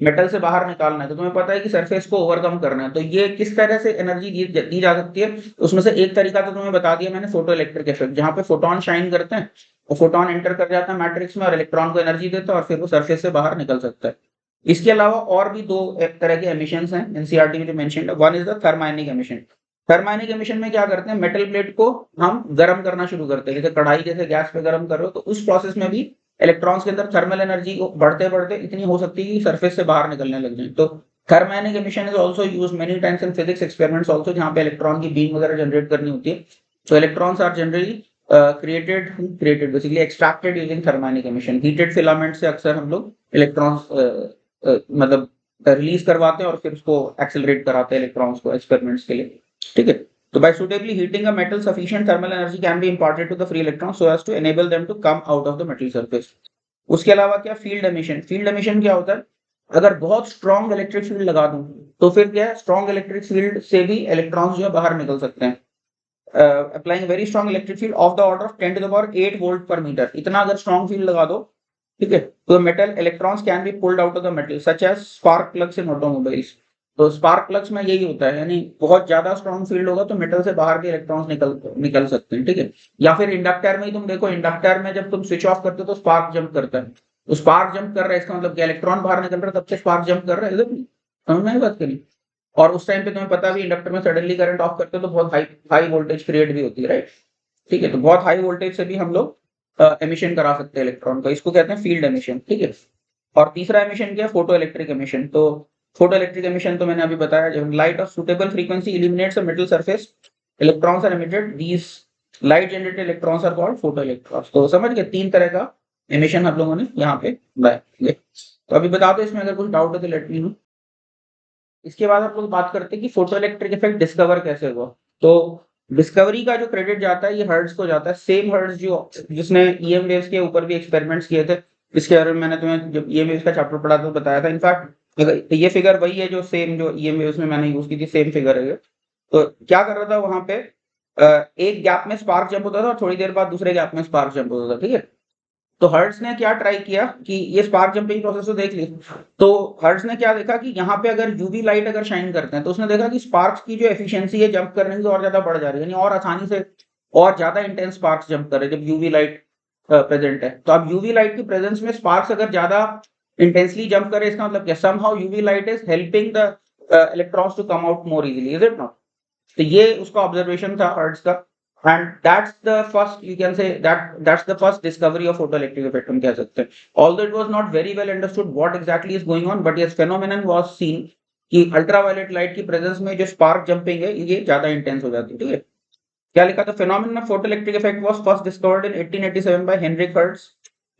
मेटल से बाहर निकालना है, तो तुम्हें पता है कि सरफेस को ओवरकम करना है, तो ये किस तरह से एनर्जी दी जा सकती है, उसमें से एक तरीका तो तुम्हें बता दिया मैंने, फोटो इलेक्ट्रिक इफेक्ट, जहां पे फोटोन शाइन करते हैं और फोटोन एंटर कर जाता है मैट्रिक्स में और इलेक्ट्रॉन को एनर्जी देता है और फिर वो सरफेस से बाहर निकल सकता है। इसके अलावा और भी दो एक तरह के एमिशंस हैं एनसीईआरटी में जो मेंशन्ड है, one is the thermionic emission. Thermionic emission में क्या करते हैं, मेटल प्लेट को हम गर्म करना शुरू करते हैं, जैसे कढ़ाई जैसे गैस पे गर्म कर रहे हो, तो उस प्रोसेस में भी इलेक्ट्रॉन्स के अंदर थर्मल एनर्जी बढ़ते बढ़ते इतनी हो सकती है कि सरफेस से बाहर निकलने लग जाए। तो thermionic emission is also used many times in physics experiments also, जहां पे इलेक्ट्रॉन की बीम वगैरह जनरेट करनी होती है। तो electrons are generally created basically extracted using thermionic emission. Heated filament से अक्सर हम लोग इलेक्ट्रॉन्स मतलब रिलीज करवाते हैं और फिर उसको एक्सेलरेट कराते हैं इलेक्ट्रॉन्स को एक्सपेरिमेंट्स के लिए, ठीक है। तो by suitably heating a metal, sufficient thermal energy can be imparted to the free electrons so as to enable them to come out of the metal surface. उसके अलावा क्या, फील्ड एमिशन। फील्ड एमिशन क्या होता है, अगर बहुत strong electric field लगा दूं तो फिर क्या है, स्ट्रॉन्ग इलेक्ट्रिक फील्ड से भी इलेक्ट्रॉन्स जो है बाहर निकल सकते हैं। Applying very strong electric field of the order of 10 to the power 8 volt per metre, इतना अगर स्ट्रॉन्ग फील्ड लगा दो, ठीक है, तो metal electrons can be pulled out of the metal such as spark plugs in automobiles. तो spark plugs में यही होता है, यानी बहुत ज्यादा स्ट्रॉन्ग फील्ड होगा तो मेटल से बाहर के इलेक्ट्रॉन्स निकल सकते हैं, ठीक है। या फिर इंडक्टर में ही तुम देखो, इंडक्टर में जब तुम स्विच ऑफ करते हो तो स्पार्क जंप करता है, तो स्पार्क जंप कर रहा है इसका मतलब क्या, इलेक्ट्रॉन बाहर निकल रहा है तब से स्पार्क जंप कर रहा है, समझ में आई बात करी। और उस टाइम पे तुम्हें पता भी, इंडक्टर में सडनली करंट ऑफ करते हो तो बहुत हाई हाई वोल्टेज क्रिएट भी होती है, राइट। ठीक है, तो बहुत हाई वोल्टेज से भी हम लोग एमिशन करा सकते हैं इलेक्ट्रॉन का, इसको कहते हैं फील्ड एमिशन, ठीक है। और तीसरा एमिशन क्या है, फोटो इलेक्ट्रिक एमिशन। तो फोटो इलेक्ट्रिक एमिशन तो मैंने अभी बताया, जब light of suitable frequency illuminates a metal surface, electrons are emitted, these light generated electrons are called photo electrons. तो समझ गए, तीन तरह का एमिशन हम लोगों ने यहाँ पे बताया। तो अभी बता दो इसमें अगर कुछ डाउट है तो लेट मी नो। इसके बाद आप लोग बात करते हैं कि फोटो इलेक्ट्रिक इफेक्ट डिस्कवर कैसे हुआ। तो डिस्कवरी का जो क्रेडिट जाता है ये हर्ट्ज को जाता है, सेम हर्ट्ज जो जिसने ईएम वेव्स के ऊपर भी एक्सपेरिमेंट्स किए थे, इसके बारे में मैंने तुम्हें जब ईएम वेव्स का चैप्टर पढ़ा था बताया था। इनफैक्ट ये फिगर वही है जो सेम जो ईएम वेव्स में मैंने यूज की थी, सेम फिगर है ये। तो क्या कर रहा था वहां पे, एक गैप में स्पार्क जंप होता था और थोड़ी देर बाद दूसरे गैप में स्पार्क जंप होता था, ठीक है। तो हर्ट्ज ने क्या ट्राई किया कि ये स्पार्क जंपिंग प्रोसेस तो देख ली, तो हर्ट्ज ने क्या देखा कि यहाँ पे अगर यूवी लाइट अगर शाइन करते हैं तो उसने देखा कि स्पार्क्स की जो एफिशिएंसी है जंप करने की और ज्यादा बढ़ जा रही है, यानी और आसानी से और ज्यादा इंटेंस स्पार्क्स जंप कर रहे हैं जब यूवी लाइट प्रेजेंट है। तो अब यूवी लाइट की प्रेजेंस में स्पार्क्स अगर ज्यादा इंटेंसली जंप करे, इसका मतलब क्या, somehow UV light is helping the electrons to come out more easily, is it not. तो ये उसका ऑब्जर्वेशन था हर्ट्ज का, and that's the first, you can say that's the first discovery of photoelectric effect हम कह सकते हैं। Although it was not very well understood what exactly is going on, but yes phenomenon was seen कि ultraviolet light की presence में जो spark jumping है ये ज्यादा इंटेंस हो जाती है, ठीक है। क्या लिखा था, phenomenon of photoelectric effect was first discovered in 1887 by Henrik Hertz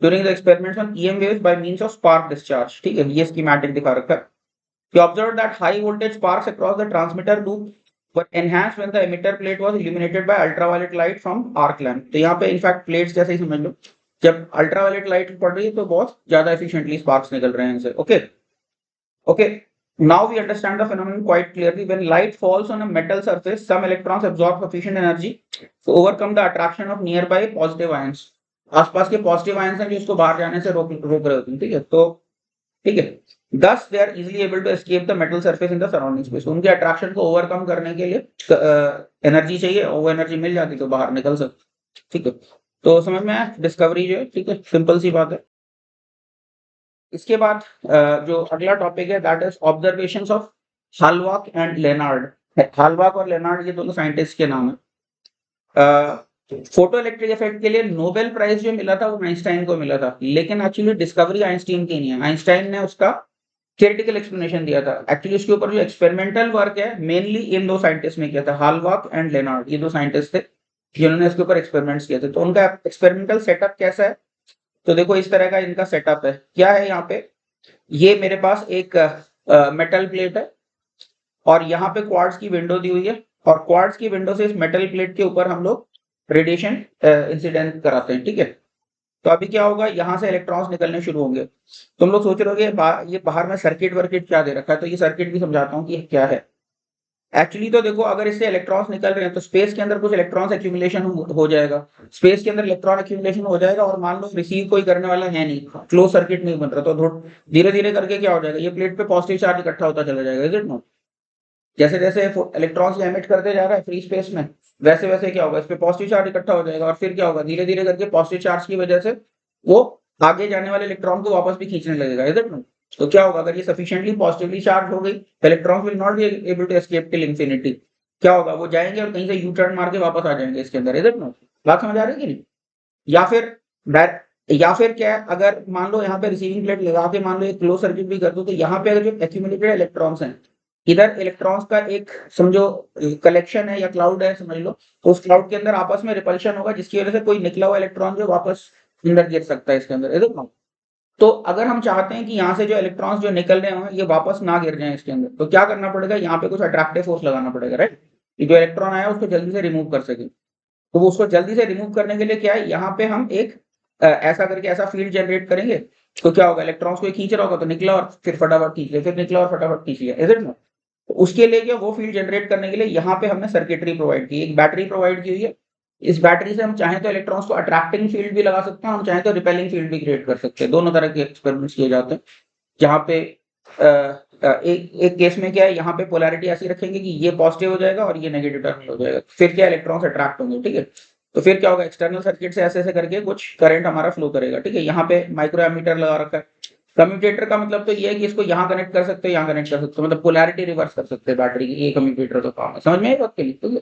during the experiments on EM waves by means of spark discharge, ठीक है। ये स्कीमेटिक दिखा रखा है। He observed that high voltage sparks across the transmitter loop were enhanced when the emitter plate was illuminated by ultraviolet light from arc lamp। तो यहाँ पे in fact plates जैसे ही समझ लो, जब अल्ट्रावायलेट लाइट पड़ रही है तो बहुत ज्यादा एफिशिएंटली स्पार्क्स निकल रहे हैं इनसे, okay okay. Now we understand the phenomenon quite clearly. When light falls on a metal surface, some electrons absorb sufficient energy to overcome the attraction of nearby positive ions। आसपास के positive ions हैं जो इसको बाहर जाने से रोक रहे होते हैं, ठीक है। तो ठीक है, thus they are easily able to escape the metal surface in the surrounding space। उनके अट्रैक्शन को ओवरकम करने के लिए एनर्जी चाहिए और वो एनर्जी मिल जाती तो बाहर निकल सकते, ठीक है। तो समझ में आया डिस्कवरी जो है, ठीक है, सिंपल सी बात है। इसके बाद जो अगला टॉपिक है that is observations of Hallwachs and Lenard. Hallwachs और लेनार्ड ये दोनों साइंटिस्ट के नाम है। फोटो इलेक्ट्रिक इफेक्ट के लिए नोबेल प्राइज जो मिला था वो आइंस्टाइन को मिला था, लेकिन एक्चुअली डिस्कवरी आइंस्टाइन की नहीं है, आइंस्टाइन ने उसका थियोरेटिकल एक्सप्लेनेशन दिया था। एक्चुअली उसके ऊपर जो एक्सपेरिमेंटल वर्क है मेनली इन दो साइंटिस्ट ने किया था, हाल्वाक एंड लेनार्ड, ये दो साइंटिस्ट थे जिन्होंने इसके ऊपर एक्सपेरिमेंट्स किए थे। तो उनका एक्सपेरिमेंटल सेटअप कैसा है, तो देखो इस तरह का इनका सेटअप है। क्या है यहाँ पे, ये मेरे पास एक मेटल प्लेट है और यहाँ पे क्वार्ट्ज की विंडो दी हुई है, और क्वार्ट्ज की विंडो से इस मेटल प्लेट के ऊपर हम लोग रेडिएशन इंसिडेंट कराते हैं, ठीक है। तो अभी क्या होगा, यहाँ से इलेक्ट्रॉन्स निकलने शुरू होंगे। तुम लोग सोच रहे होगे ये बाहर में सर्किट वर्किट क्या दे रखा है, तो ये सर्किट भी समझाता हूँ कि ये क्या है। एक्चुअली तो देखो अगर इससे इलेक्ट्रॉन्स निकल रहे हैं तो स्पेस के अंदर कुछ इलेक्ट्रॉन्स एक्यूमुलेशन हो जाएगा, स्पेस के अंदर इलेक्ट्रॉन एक्यूमुलेशन हो जाएगा, और मान लो रिसीव कोई करने वाला है नहीं, क्लोज सर्किट नहीं बन रहा, तो धीरे धीरे करके क्या हो जाएगा, ये प्लेट पे पॉजिटिव चार्ज इकट्ठा होता चला जाएगा, इज इट नॉट। जैसे जैसे इलेक्ट्रॉन्स एमिट करते जा रहा है फ्री स्पेस में, वैसे वैसे क्या होगा, इस पे पॉजिटिव चार्ज इकट्ठा हो जाएगा, और फिर क्या होगा, धीरे धीरे करके पॉजिटिव चार्ज की वजह से वो आगे जाने वाले इलेक्ट्रॉन को वापस भी खींचने लगेगा, इज इट नॉट। तो क्या होगा, अगर ये सफिशिएंटली पॉजिटिवली चार्ज हो गई, electrons will not be able to escape till infinity. क्या होगा, वो जाएंगे और कहीं से यू टर्न मार के वापस आ जाएंगे इसके अंदर, इज इट नॉट। बात समझ आ रही है कि नहीं। या फिर क्या है, अगर मान लो यहाँ पे रिसीविंग प्लेट लगा के मान लो एक क्लोज सर्किट भी कर दो, तो यहाँ पे अगर जो एक्यूमुलेटेड इलेक्ट्रॉन्स हैं, इधर इलेक्ट्रॉन्स का एक समझो कलेक्शन है या क्लाउड है समझ लो, तो उस क्लाउड के अंदर आपस में रिपल्शन होगा, जिसकी वजह से कोई निकला हुआ इलेक्ट्रॉन जो वापस अंदर गिर सकता है इसके अंदर, इज इट नॉट। तो अगर हम चाहते हैं कि यहाँ से जो इलेक्ट्रॉन्स जो निकल रहे हैं ये वापस ना गिर जाए इसके अंदर, तो क्या करना पड़ेगा, यहाँ पे कुछ अट्रैक्टिव फोर्स लगाना पड़ेगा, राइट। कि जो इलेक्ट्रॉन आया उसको जल्दी से रिमूव कर सके। तो वो उसको जल्दी से रिमूव करने के लिए क्या है, यहाँ पे हम एक ऐसा करके ऐसा फील्ड जनरेट करेंगे, तो क्या होगा, इलेक्ट्रॉन्स को खींच रहा होगा तो निकला और फिर फटाफट खींच लिया, फिर निकला और फटाफट खींच लिया, इज इट नॉट। तो उसके लिए क्या, वो फील्ड जनरेट करने के लिए यहाँ पे हमने सर्किटरी प्रोवाइड की, एक बैटरी प्रोवाइड की हुई है। इस बैटरी से हम चाहें तो इलेक्ट्रॉन्स को अट्रैक्टिंग फील्ड भी लगा सकते हैं, हम चाहें तो रिपेलिंग फील्ड भी क्रिएट कर सकते हैं। दोनों तरह के एक्सपेरिमेंट्स किए जाते हैं, जहाँ पे एक केस में क्या है, यहाँ पे पोलैरिटी ऐसी रखेंगे कि ये पॉजिटिव हो जाएगा और ये नेगेटिव टर्मिनल हो जाएगा, फिर क्या इलेक्ट्रॉन्स अट्रैक्ट होंगे, ठीक है। तो फिर क्या होगा, एक्सटर्नल सर्किट से ऐसे ऐसे करके कुछ करंट हमारा फ्लो करेगा, ठीक है। यहाँ पे माइक्रो एमीटर लगा रखा है। कम्यूटेटर का मतलब तो ये है कि इसको यहाँ कनेक्ट कर सकते हो, यहाँ कनेक्ट कर सकते हो, मतलब पोलैरिटी रिवर्स कर सकते हैं बैटरी की, ये कम्यूटेटर का काम है। समझ में आई बात के लिए, ठीक है।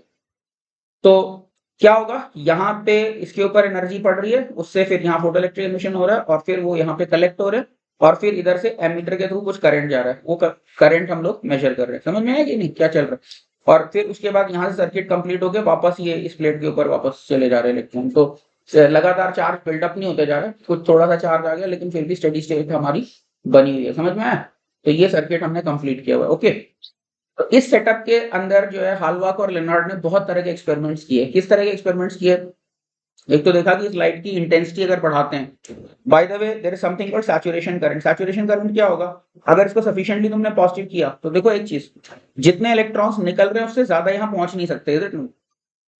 तो क्या होगा, यहाँ पे इसके ऊपर एनर्जी पड़ रही है, उससे फिर यहाँ फोटो इलेक्ट्रिक एमिशन हो रहा है और फिर वो यहाँ पे कलेक्ट हो रहे हैं और फिर इधर से एमीटर के थ्रू कुछ करंट जा रहा है, वो करंट हम लोग मेजर कर रहे हैं। समझ में आया कि नहीं क्या चल रहा है। और फिर उसके बाद यहाँ से सर्किट कंप्लीट हो गया, वापस ये इस प्लेट के ऊपर वापस चले जा रहे हैं इलेक्ट्रॉन। तो लगातार चार्ज बिल्डअप नहीं होते जा रहा है, कुछ थोड़ा सा चार्ज आ गया लेकिन फिर भी स्टेडी स्टेट हमारी बनी हुई है। समझ में आया। तो ये सर्किट हमने कंप्लीट किया हुआ है, ओके। तो इस सेटअप के अंदर जो है हाल्वाक और लेनार्ड ने बहुत तरह के एक्सपेरिमेंट्स किए। किस तरह के एक्सपेरिमेंट्स किए, एक तो देखा कि इस लाइट की इंटेंसिटी अगर बढ़ाते हैं, by the way there is something called saturation current. Saturation current क्या होगा, अगर इसको सफिशिएंटली तुमने पॉजिटिव किया तो देखो एक चीज, जितने इलेक्ट्रॉन्स निकल रहे हैं उससे ज्यादा यहाँ पहुंच नहीं सकते, इज इट।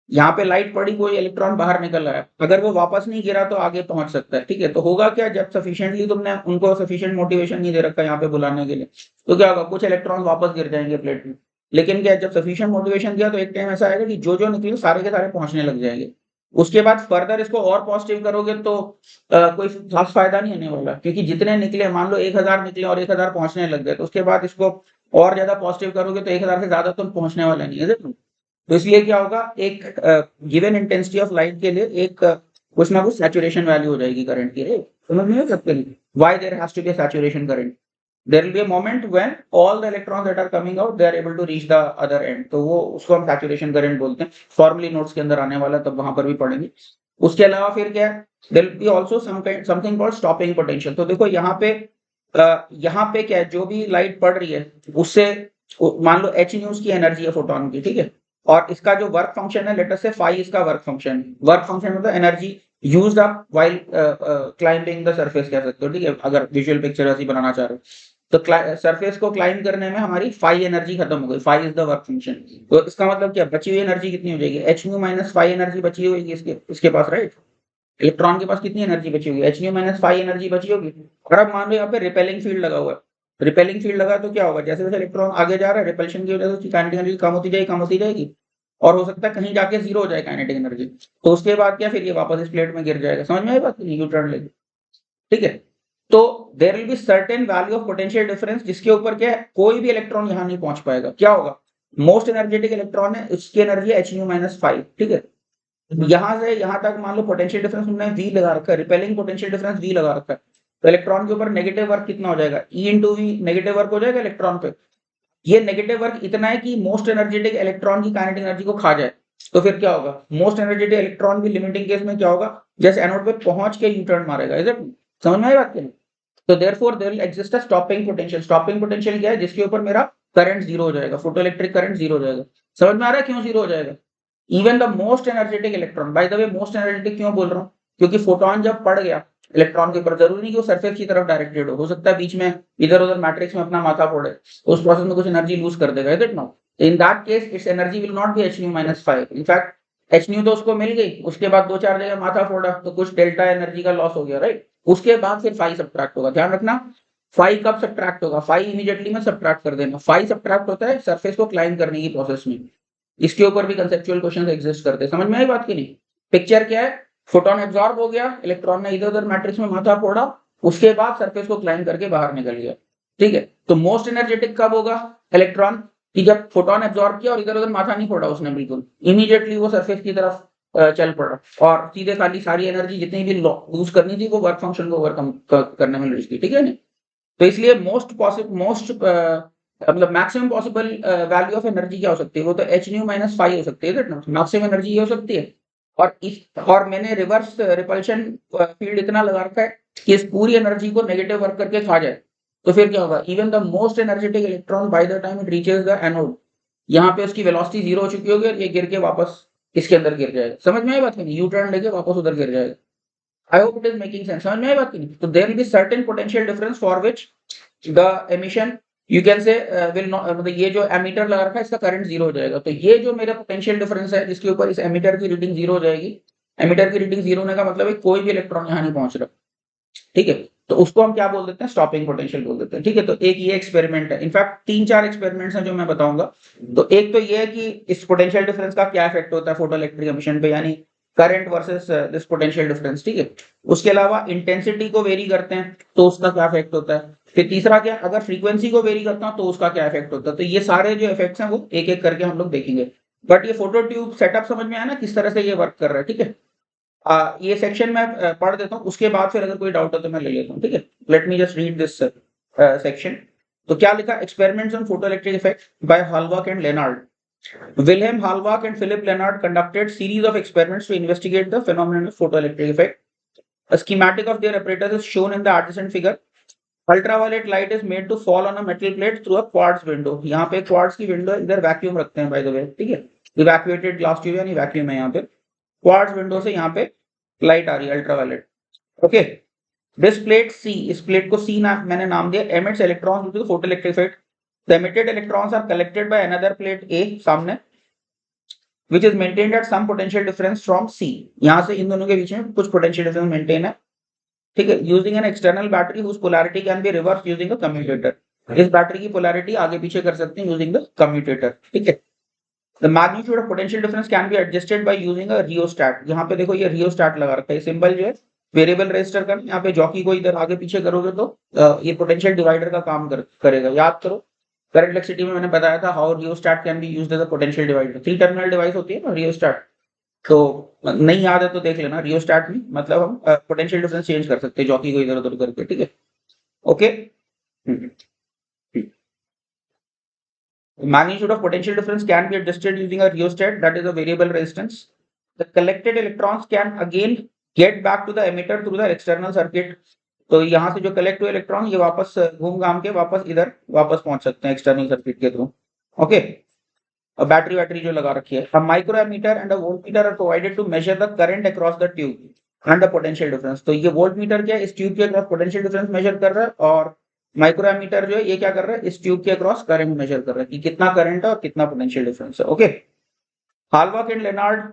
यहाँ पे लाइट पड़ी, कोई इलेक्ट्रॉन बाहर निकल रहा है, अगर वो वापस नहीं गिरा तो आगे पहुंच सकता है, ठीक है। तो होगा क्या, जब सफिशिएंटली तुमने उनको सफिशिएंट मोटिवेशन नहीं दे रखा यहाँ पे बुलाने के लिए, तो क्या होगा, कुछ इलेक्ट्रॉन वापस गिर जाएंगे प्लेट में। लेकिन क्या, जब सफिशिएंट मोटिवेशन दिया तो एक टाइम ऐसा आएगा कि जो जो निकले सारे के सारे पहुंचने लग जाएंगे। उसके बाद फर्दर इसको और पॉजिटिव करोगे तो कोई खास फायदा नहीं होने वाला, क्योंकि जितने निकले, मान लो 1000 निकले और 1000 पहुंचने लग गए, तो उसके बाद इसको और ज्यादा पॉजिटिव करोगे तो 1000 से ज्यादा तुम पहुंचने वाले नहीं है। तो इसलिए क्या होगा, एक गिवन इंटेंसिटी ऑफ लाइट के लिए एक कुछ ना कुछ सैचुरेशन वैल्यू हो जाएगी करंट की, राइट। समझ में आ सकते हैं why there has to be a saturation current. There will be a moment when all the electrons that are coming out they are able to reach the other end, तो वो उसको हम सैचुरेशन करंट बोलते हैं। Formally notes के अंदर आने वाला, तब वहां पर भी पढ़ेंगे। उसके अलावा फिर क्या है, there will be also something called stopping potential. तो देखो यहाँ पे क्या है, जो भी लाइट पड़ रही है उससे मान लो h न्यूज की एनर्जी है फोटोन की, ठीक है। और इसका जो वर्क फंक्शन है, लेट अस से फाई इसका वर्क फंक्शन मतलब energy used up while climbing the surface कह सकते हो, ठीक है, अगर विजुअल पिक्चर ऐसी बनाना चाह रहे हो। तो सरफेस को क्लाइंब करने में हमारी फाई एनर्जी खत्म हो गई, phi is the work function. तो इसका मतलब क्या, बची हुई एनर्जी कितनी हो जाएगी, h nu minus phi energy बची होगी इसके पास, राइट। इलेक्ट्रॉन के पास कितनी एनर्जी बची होगी, h nu minus phi energy बची होगी। और अब मान लो यहाँ पे रिपेलिंग फील्ड लगा हुआ है, रिपेलिंग फील्ड लगा तो क्या होगा, जैसे जैसे इलेक्ट्रॉन आगे जा रहा है रिपल्शन की वजह से उसकी काइनेटिक एनर्जी कम होती जाएगी और हो सकता है कहीं जाके जीरो हो जाए काइनेटिक एनर्जी। तो उसके बाद क्या, फिर ये वापस इस प्लेट में गिर जाएगा। समझ में आई बात, यू टर्न लेके, ठीक है। तो there will be certain value of potential difference, जिसके ऊपर क्या है, कोई भी इलेक्ट्रॉन यहाँ नहीं पहुंच पाएगा। क्या होगा, मोस्ट एनर्जेटिक इलेक्ट्रॉन है, उसकी energy H nu minus five, ठीक है। यहां से यहां तक मान लो पोटेंशियल डिफरेंस हमने वी लगा रखा है, रिपेलिंग पोटेंशियल डिफरेंस वी लगा रखा है, तो इलेक्ट्रॉन के ऊपर नेगेटिव वर्क कितना हो जाएगा, e into V, negative work हो जाएगा इलेक्ट्रॉन पे। ये नेगेटिव वर्क इतना है कि मोस्ट एनर्जेटिक इलेक्ट्रॉन की काइनेटिक एनर्जी को खा जाए। तो फिर क्या होगा, मोस्ट एनर्जेटिक इलेक्ट्रॉन की लिमिटिंग केस में क्या होगा, जैसे एनोड पे पहुंच के यू टर्न मारेगा, इज इट। समझ में आई बात नहीं। तो therefore there will exist a stopping potential. Stopping potential क्या है, जिसके ऊपर मेरा करंट जीरो हो जाएगा, फोटो इलेक्ट्रिक करंट जीरो हो जाएगा। समझ में आ रहा है क्यों जीरो हो जाएगा। Even the most energetic electron, bye the way most energetic क्यों बोल रहा हूँ, क्योंकि फोटोन जब पड़ गया इलेक्ट्रॉन के ऊपर, जरूरी नहीं कि वो सरफेस की तरफ डायरेक्टेड हो सकता है बीच में इधर उधर मैट्रिक्स में अपना माथा फोड़े, उस प्रोसेस में कुछ एनर्जी लूज कर देगा, is it not. In that case it's energy will not B H nu minus five. In fact H new तो उसको मिल गई, उसके बाद दो चार जगह माथा फोड़ा तो कुछ डेल्टा एनर्जी का लॉस हो गया, राइट। उसके बाद फिर फाइव सब्ट्रैक्ट होगा, ध्यान रखना। फाइव कब सब्ट्रैक्ट होगा, फाइव इमीडिएटली में सब्ट्रैक्ट कर देना। फाइव सब्ट्रैक्ट होता है सरफेस को क्लाइंब करने की प्रोसेस में। इसके ऊपर भी कंसेप्चुअल क्वेश्चन एग्जिस्ट करते हैं। समझ में आई बात की नहीं। पिक्चर क्या है, फोटोन एब्जॉर्ब हो गया, इलेक्ट्रॉन ने इधर उधर मैट्रिक्स में माथा फोड़ा, उसके बाद सरफेस को क्लाइंब करके बाहर निकल गया, ठीक है। तो मोस्ट एनर्जेटिक कब होगा इलेक्ट्रॉन, कि जब फोटोन एब्जॉर्ब किया और इधर उधर माथा नहीं फोड़ा उसने, बिल्कुल इमीडिएटली वो सरफेस की तरफ चल पड़ा और सीधे खाली सारी एनर्जी जितनी भी यूज करनी थी वो वर्क फंक्शन को ओवरकम करने में यूज की, ठीक है नहीं। तो इसलिए मोस्ट मतलब maximum possible value of energy क्या हो सकती है, वो तो एच न्यू माइनस फाइव हो सकती है, मैक्सिमम एनर्जी ये हो सकती है। और मैंने रिवर्स रिपल्शन फील्ड इतना लगा रखा है कि इस पूरी एनर्जी को नेगेटिव वर्क करके खा जाए। तो फिर क्या होगा, even the most energetic electron by the time it reaches the anode, यहाँ पे उसकी वेलोसिटी जीरो हो चुकी होगी और ये गिर के वापस इसके अंदर गिर जाएगा। समझ में आई बात नहीं, यू टर्न लेके वापस उधर गिर जाएगा। I hope it is making sense, समझ में आई बात नहीं। तो there will be certain potential difference for which the emission you can say will not, मतलब ये जो एमीटर लगा रखा है इसका करंट जीरो हो जाएगा। तो ये जो मेरा पोटेंशियल डिफरेंस है जिसके ऊपर इस एमीटर की रीडिंग जीरो हो जाएगी, एमीटर की रीडिंग जीरो होने का मतलब है कोई भी इलेक्ट्रॉन यहाँ नहीं पहुंच रहा, ठीक है। तो उसको हम क्या बोल देते हैं, स्टॉपिंग पोटेंशियल बोल देते हैं। ठीक है, तो एक ये एक्सपेरिमेंट है, इनफैक्ट 3-4 एक्सपेरिमेंट्स हैं जो मैं बताऊंगा। तो एक तो ये है कि इस पोटेंशियल डिफरेंस का क्या इफेक्ट होता है फोटो इलेक्ट्रिक एमिशन पे, यानी current versus this potential difference. ठीक है, उसके अलावा इंटेंसिटी को वेरी करते हैं तो उसका क्या इफेक्ट होता है, फिर तीसरा क्या, अगर फ्रीक्वेंसी को वेरी करता हूं तो उसका क्या इफेक्ट होता है। तो ये सारे जो इफेक्ट्स हैं वो एक एक करके हम लोग देखेंगे। बट ये फोटो ट्यूब सेटअप समझ में आया ना, किस तरह से ये वर्क कर रहा है। ठीक है, ये सेक्शन मैं पढ़ देता हूँ, उसके बाद फिर अगर कोई डाउट हो तो मैं ले लेता हूँ। ठीक है, let me just read this section. तो क्या लिखा, experiments on photo electric effect by Hallwachs and Lenard. Wilhelm Halbach and Philip Lenard conducted series of experiments to investigate the phenomenon of photoelectric effect. A schematic of their apparatus is shown in the adjacent figure. Ultraviolet light is made to fall on a metal plate through a quartz window. यहाँ पे quartz की window इधर vacuum रखते हैं by the way। ठीक है, evacuated glass tube यानी vacuum है यहाँ पे, quartz window से यहाँ पे लाइट आ रही है ultraviolet. Okay, this plate C, इस प्लेट को सी नाम मैंने नाम दिया, emits electrons due to photoelectric effect. The emitted electrons are collected by another plate A सामने, which is maintained at some potential difference from C। यहां से इन दोनों के बीच में कुछ पोटेंशियल डिफरेंस मेंटेन है। ठीक है, using an external battery whose polarity can be reversed using a commutator। इस बैटरी की पोलैरिटी आगे पीछे कर सकते हैं यूजिंग द कम्यूटेटर। ठीक है, The magnitude of potential difference can be adjusted by using a rheostat। यहाँ पे देखो ये rheostat लगा रखा है, सिंबल जो है वेरिएबल रेजिस्टर का, यहाँ पे जॉकी को इधर आगे पीछे करोगे तो ये पोटेंशियल डिवाइडर का काम करेगा। याद करो करंट इलेक्ट्रिसिटी में मैंने बताया था how rheostat can be used as a potential divider. 3 terminal device होती है ना रियोस्टैट, तो नहीं याद है तो देख लेना। रियोस्टैट में मतलब हम पोटेंशियल डिफरेंस चेंज कर सकते हैं जॉकी को इधर उधर करके। ठीक है, okay. The magnitude of potential difference can be adjusted using a rheostat, that is a variable resistance. The collected electrons can again get back to the emitter through the external circuit। तो यहाँ से जो collect हुए electron ये वापस घूम घाम के वापस इधर वापस पहुंच सकते हैं एक्सटर्नल सर्किट के थ्रू। ओके, और बैटरी जो लगा रखी है। A microammeter and a voltmeter are provided to measure the current across the tube and the potential difference। तो ये वोल्टमीटर क्या है, इस ट्यूब के अक्रॉस पोटेंशियल डिफरेंस मेजर कर रहा है, और माइक्रोमीटर जो है ये क्या कर रहा है, इस ट्यूब के अक्रॉस करंट मेजर कर रहा है कि कितना करंट है और कितना पोटेंशियल डिफरेंस है। Okay, Hallwachs and Lenard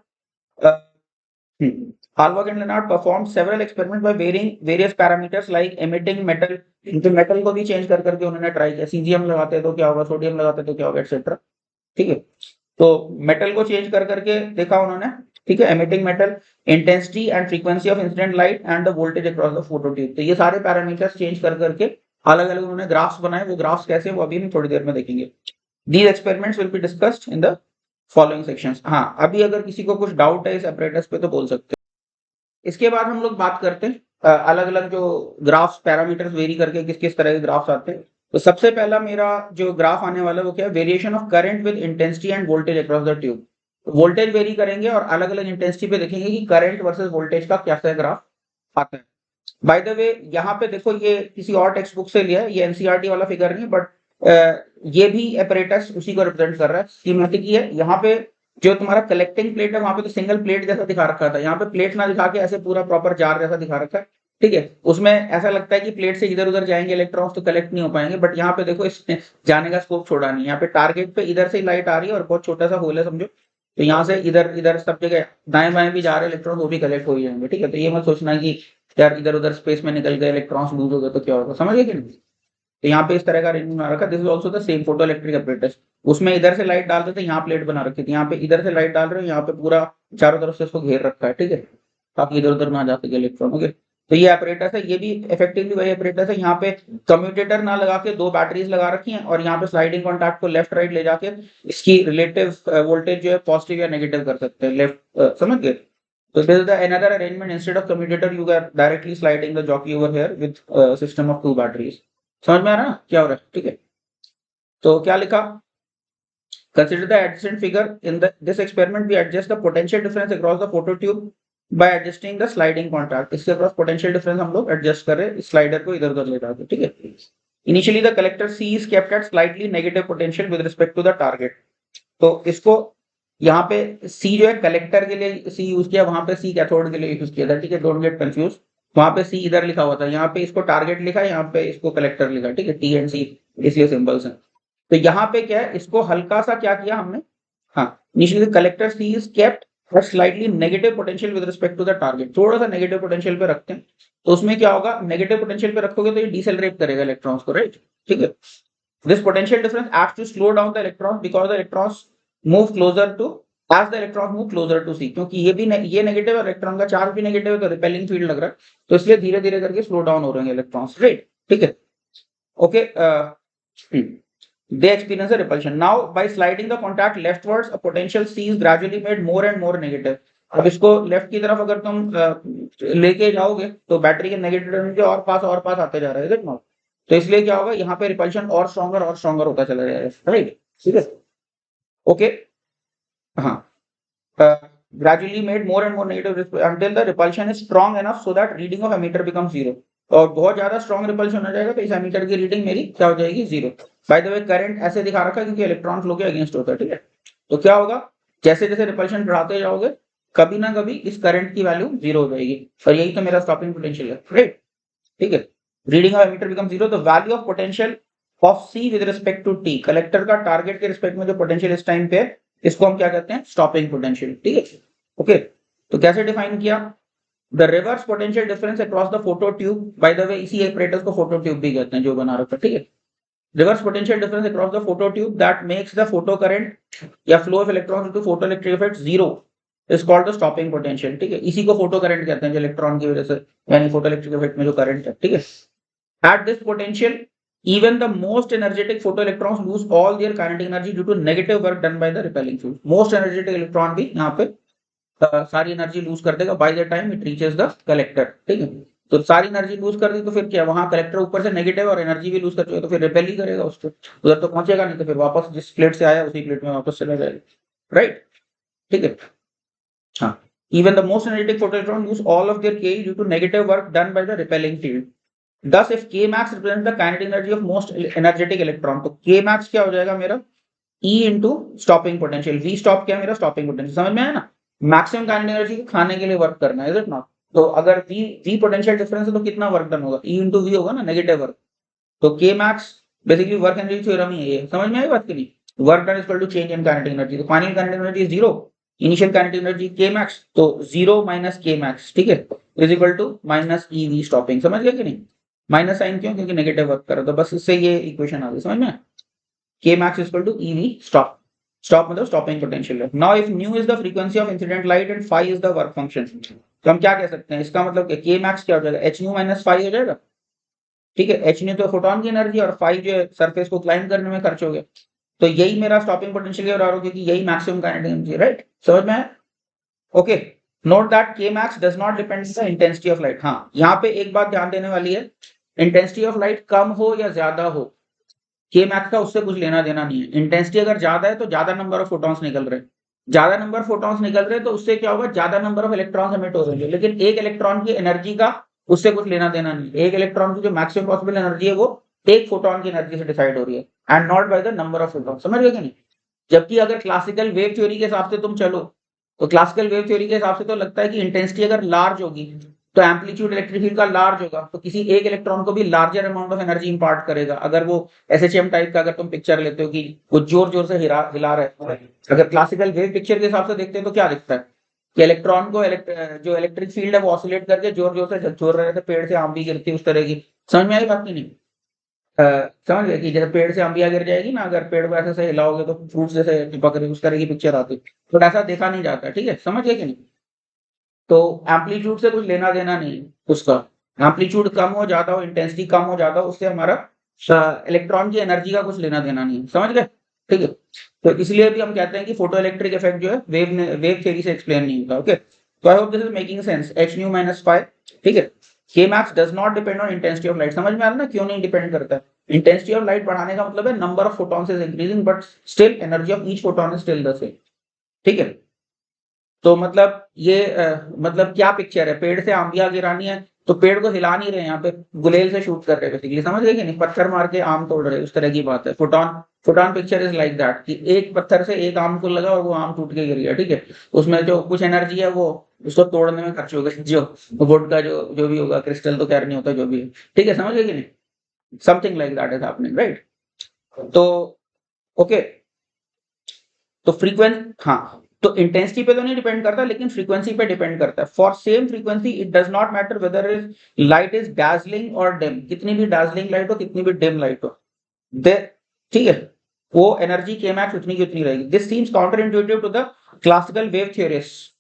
Halbach and Lenard performed several experiments by varying various parameters like emitting metal। इनके मेटल को भी चेंज कर करके उन्होंने ट्राई किया, सीजियम लगाते तो क्या होगा, सोडियम लगाते तो क्या होगा, एक्सेट्रा। ठीक है, तो मेटल को चेंज कर करके देखा उन्होंने। ठीक है, emitting metal, intensity and frequency of incident light and the voltage across the photo tube. तो ये सारे पैरामीटर्स चेंज कर करके अलग अलग उन्होंने ग्राफ्स बनाए। वो ग्राफ्स कैसे, वो अभी हम थोड़ी देर में देखेंगे। These experiments will be discussed in the following sections। हाँ, अभी अगर किसी को कुछ डाउट है इस apparatus पे तो बोल सकते हैं। इसके बाद हम लोग बात करते हैं अलग अलग जो ग्राफ्स पैरामीटर्स वेरी करके किस किस तरह के ग्राफ्स आते हैं। तो सबसे पहला मेरा जो ग्राफ आने वाला है वो क्या है, variation of current with intensity end voltage across the tube. Voltage very करेंगे और अलग अलग इंटेंसिटी पे देखेंगे कि करंट वर्सेस वोल्टेज का कैसा ग्राफ आता है। बाय द वे यहाँ पे देखो ये किसी और टेक्स्ट बुक से लिया है, ये एनसीईआरटी वाला फिगर नहीं, बट ये भी एपरेटस उसी को रिप्रेजेंट कर रहा है। स्कीमेटिक ही है। यहाँ पे जो तुम्हारा कलेक्टिंग प्लेट है वहां पे तो सिंगल प्लेट जैसा दिखा रखा था, यहाँ पे प्लेट ना दिखा के ऐसे पूरा प्रॉपर जार जैसा दिखा रखा है। ठीक है, उसमें ऐसा लगता है कि प्लेट से इधर उधर जाएंगे इलेक्ट्रॉन्स तो कलेक्ट नहीं हो पाएंगे, बट यहाँ पे देखो इसने जाने का स्कोप छोड़ा नहीं। यहाँ पे टारगेट पे इधर से लाइट आ रही है और बहुत छोटा सा होल है समझो, तो यहाँ से इधर इधर सब जगह दाएं बाएं भी जा रहे इलेक्ट्रॉन, वो भी कलेक्ट हो जाएंगे। ठीक है, तो ये मत सोचना कि यार इधर उधर स्पेस में निकल गए इलेक्ट्रॉन्स लूज हो गए तो क्या होगा, समझ गए कि नहीं। तो यहाँ पे इस तरह का अरेंजमेंट बना रखा। This is also the same photo electric apparatus। उसमें इधर से लाइट डाल रहे थे, यहाँ प्लेट बना रखी थी, यहाँ पे इधर से लाइट डाल रहे हो, यहाँ पे पूरा चारों तरफ से इसको घेर रखा है। ठीक है, ताकि इधर उधर ना जा सके इलेक्ट्रॉन। ओके, तो ये apparatus है, ये भी इफेक्टिवली वही apparatus है। यहाँ पे कम्यूटेटर ना लगा के 2 बैटरीज लगा रखी हैं और यहाँ पे स्लाइडिंग कॉन्टैक्ट को लेफ्ट राइट ले जाके इसकी रिलेटिव वोल्टेज जो है पॉजिटिव या नेगेटिव कर सकते हैं, लेफ्ट, समझ गए। So this is the another arrangement. Instead of commutator, you are directly sliding the jockey over here with a system of 2 batteries। समझ में आ रहा है क्या हो रहा है। ठीक है, तो क्या लिखा, consider the adjacent figure। In this experiment we adjust the potential difference across the photo tube by adjusting the sliding contact। इसके अक्रॉस potential difference हम लोग एडजस्ट कर रहे हैं, स्लाइडर को इधर उधर ले जाके। ठीक है, initially the collector C is kept at slightly negative potential with respect to the target। तो इसको यहाँ पे C जो है कलेक्टर के लिए C यूज किया, वहां पे C कैथोड के लिए यूज किया था। ठीक है, डोंट गेट कंफ्यूज। वहां पे C इधर लिखा हुआ था, यहाँ पे इसको टारगेट लिखा है, यहाँ पे इसको कलेक्टर लिखा। ठीक है, T एंड C इसलिए सिंबल्स हैं। तो यहाँ पे क्या है, इसको हल्का सा क्या किया हमने, हाँ, initially collector C is kept और slightly negative potential with respect to the target. थोड़ा सा नेगेटिव पोटेंशियल पे रखते हैं तो उसमें क्या होगा, नेगेटिव पोटेंशियल पे रखोगे तो ये डिसेलरेट करेगा इलेक्ट्रॉन्स को, राइट? ठीक है, this potential difference acts to slow down the electron because the electrons move closer to as the electron move closer to C, क्योंकि ये नेगेटिव है, इलेक्ट्रॉन का चार्ज भी नेगेटिव है, तो रिपेलिंग फील्ड लग रहा है, तो इसलिए धीरे धीरे करके स्लो डाउन हो रहे हैं इलेक्ट्रॉन्स, राइट? ठीक है, okay. They experience a repulsion. Now, by sliding the contact leftwards, a potential C is gradually made more and more negative. अब इसको लेफ्ट की तरफ अगर तुम लेके जाओगे तो बैटरी के नेगेटिव एनर्जी और पास आते जा रहा है, तो इसलिए क्या होगा, यहाँ पे रिपल्शन और स्ट्रॉन्गर होता चला जाएगा, राइट? ठीक है, ओके, हाँ। Gradually made more and more negative until the repulsion is strong enough so that reading of emitter becomes zero. और बहुत ज्यादा स्ट्रॉन्ग रिपल्शन हो जाएगा तो इस एमीटर की रीडिंग मेरी क्या हो जाएगी, zero. Bye the way current ऐसे दिखा रखा है क्योंकि इलेक्ट्रॉन फ्लो के अगेंस्ट होता है, ठीक है? तो क्या होगा, जैसे जैसे रिपल्शन बढ़ाते जाओगे कभी ना कभी इस करंट की वैल्यू जीरो हो जाएगी, और यही तो मेरा स्टॉपिंग पोटेंशियल है, राइट? ठीक है, reading of ammeter become zero, the value of potential of C with respect to T, collector का टारगेट के रिस्पेक्ट में जो पोटेंशियल इस टाइम पे है इसको हम क्या कहते हैं, स्टॉपिंग पोटेंशियल, ठीक है? ओके, तो कैसे डिफाइन किया, the reverse potential difference across the photo tube, bye the वे इसी एपरेटस को फोटो ट्यूब भी कहते हैं जो बना रखा है, ठीक है? Reverse potential difference across the photo tube that makes the photo current या flow of electrons into photo electric effect zero is called the stopping potential, ठीक है? इसी को फोटो करंट कहते हैं जो इलेक्ट्रॉन की वजह से यानी फोटो इलेक्ट्रिक इफेक्ट में जो करंट है, ठीक है? At this potential even the most energetic photoelectrons lose all their kinetic energy due to negative work done by the repelling field. Most energetic electron भी यहाँ पे सारी एनर्जी लूज कर देगा by the time it reaches the collector, ठीक है? तो सारी एनर्जी लूज कर दी तो फिर क्या, वहां कलेक्टर ऊपर से नेगेटिव और एनर्जी भी लूज कर चुका तो फिर रिपेल ही करेगा उसको, उधर तो पहुंचेगा नहीं, तो फिर वापस जिस प्लेट से आया उसी प्लेट में वापस चला जाएगा, राइट? ठीक है, हाँ। Even the most energetic photoelectron lose all of their Ke due to negative work done by the repelling field. Thus, if K max represents the kinetic energy of most energetic electron, तो K max क्या हो जाएगा मेरा, E into stopping potential. V stop क्या है मेरा, stopping potential, समझ में आया ना? मैक्सिमम काइनेटिक एनर्जी को खाने के लिए वर्क करना है, इज इट नॉट? तो अगर V पोटेंशियल डिफरेंस है तो कितना वर्क डन होगा, E into V होगा ना, नेगेटिव वर्क। तो K max basically work energy theorem ही है ये, समझ में आई बात की नहीं? Work done is equal to change in kinetic energy, तो final kinetic energy zero, initial kinetic energy K max, तो जीरो माइनस K max, ठीक है, is equal to minus EV stopping, समझ गया कि नहीं? माइनस साइन क्यों, क्योंकि नेगेटिव वर्क कर रहा था, बस इससे ये इक्वेशन आ गई, समझ में? K max is equal to EV stop. Stop मतलब stopping potential है। Now if nu is the frequency of incident light and phi is the work function, तो हम क्या कह सकते हैं, इसका मतलब K max क्या हो जाएगा, h nu minus phi हो जाएगा, ठीक है? h nu तो फोटोन की एनर्जी और phi जो है सरफेस को क्लाइंब करने में खर्च हो गया, तो यही मेरा स्टॉपिंग पोटेंशियल है और क्योंकि यही मैक्सिमम काइनेटिक एनर्जी, राइट? समझ में? Okay, note that K max does not depend on the intensity of light. हाँ, यहाँ पे एक बात ध्यान देने वाली है, इंटेंसिटी ऑफ लाइट कम हो या ज्यादा हो, K max का उससे कुछ लेना देना नहीं है। इंटेंसिटी अगर ज्यादा है तो ज्यादा नंबर ऑफ फोटॉन्स निकल रहे हैं, ज्यादा नंबर ऑफ फोटॉन्स निकल रहे हैं तो उससे क्या होगा, ज्यादा नंबर ऑफ इलेक्ट्रॉन्स एमिट हो रहे हैं, लेकिन एक इलेक्ट्रॉन की एनर्जी का उससे कुछ लेना देना नहीं। एक इलेक्ट्रॉन की जो मैक्सिमम पॉसिबल एनर्जी है वो एक फोटॉन की एनर्जी से डिसाइड हो रही है and not by the number of photon, समझ गए कि नहीं? जबकि अगर क्लासिकल वेव थ्योरी के हिसाब से तुम चलो तो क्लासिकल वेव थ्योरी के हिसाब से तो लगता है कि इंटेंसिटी अगर लार्ज होगी तो एम्पलीट्यूड इलेक्ट्रिक फील्ड का लार्ज होगा, तो किसी एक इलेक्ट्रॉन को भी लार्जर अमाउंट ऑफ एनर्जी इंपार्ट करेगा। अगर वो SHM टाइप का अगर तुम पिक्चर लेते हो कि वो जोर जोर से हिला रहा है, अगर क्लासिकल वेव पिक्चर के हिसाब से देखते हैं तो क्या दिखता है कि इलेक्ट्रॉन को जो इलेक्ट्रिक फील्ड है वो ऑसिलेट करके जोर जोर से झकझोर रहे थे, पेड़ से आम भी गिरती है उस तरह की, समझ में आई बात की नहीं? समझ गए कि जैसे पेड़ से अंबिया गिर जाएगी ना, अगर पेड़ को ऐसे हिलाओगे तो फ्रूट जैसे चिपक रही, उस तरह की पिक्चर आती, तो ऐसा देखा नहीं जाता, ठीक है? समझ गए कि नहीं? तो एम्पलीट्यूड से कुछ लेना देना नहीं उसका, एम्पलीट्यूड कम हो ज्यादा हो, इंटेंसिटी कम हो ज्यादा, उससे हमारा इलेक्ट्रॉन की एनर्जी का कुछ लेना देना नहीं, समझ गए? ठीक है, तो इसलिए भी हम कहते हैं कि फोटो इलेक्ट्रिक इफेक्ट जो है वेव थ्योरी से एक्सप्लेन नहीं होता। ओके, तो I hope this is making sense. h nu minus phi, ठीक है? K max does not depend on intensity of light, समझ में आ रहा है ना क्यों नहीं डिपेंड करता है? इंटेंसिटी ऑफ लाइट बढ़ाने का मतलब है number of photons is increasing but still energy of each photon is still the same, ठीक है? तो मतलब ये मतलब क्या पिक्चर है, पेड़ से आंबिया गिरानी है तो पेड़ को हिला नहीं रहे, यहाँ पे गुलेल से शूट कर रहे हैं बेसिकली, समझ गए कि नहीं? पत्थर मार के आम तोड़ रहे, उस तरह की बात है। Photon picture is like that कि एक पत्थर से एक आम को लगा और वो आम टूट के गिर गया, ठीक है? उसमें जो कुछ एनर्जी है वो उसको तोड़ने में खर्च हो गई, जो वुड का जो भी होगा, क्रिस्टल तो खैर नहीं होता, जो भी है, ठीक है? समझ गए कि नहीं? Something like that is happening, right? तो ओके, तो फ्रीक्वेंसी, हाँ, तो इंटेंसिटी पे तो नहीं डिपेंड करता, लेकिन फ्रीक्वेंसी पे डिपेंड करता है। For same frequency it does not matter whether is light is dazzling और डिम, कितनी भी dazzling लाइट हो, कितनी भी डिम लाइट हो, ठीक है, वो एनर्जी के मैक्स उतनी की उतनी रहेगी। This seems counter intuitive to the classical wave theorist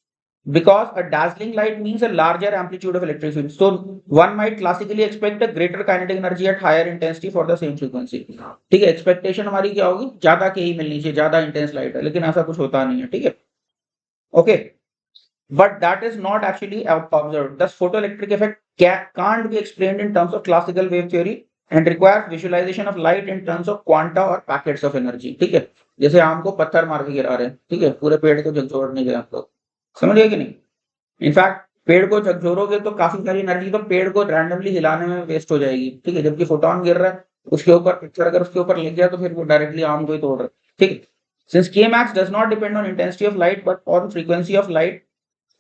because a dazzling light means a larger amplitude of electric field, so one might classically expect a greater kinetic energy at higher intensity for the same frequency। ठीक है, expectation हमारी क्या होगी, ज्यादा के ही मिलनी चाहिए, ज्यादा इंटेंस लाइट है, लेकिन ऐसा कुछ होता नहीं है। ठीक है, okay, but that is not actually observed, thus photoelectric effect can't be explained in terms of classical wave theory and requires visualization of light in terms of quanta or packets of energy। ठीक है, जैसे आम को पत्थर मार के गिरा रहे हैं, ठीक है, पूरे पेड़ को झकझोरने के, आप लोग समझ गए कि नहीं। इनफैक्ट पेड़ को झकझोरोगे तो काफी सारी एनर्जी तो पेड़ को रैंडमली हिलाने में वेस्ट हो जाएगी। ठीक है, जबकि फोटोन गिर रहा है उसके ऊपर, पिक्चर अगर उसके ऊपर लग गया तो फिर वो डायरेक्टली आम को ही तोड़ रहा है। ठीक है, since k max does not depend on intensity of light but on frequency of light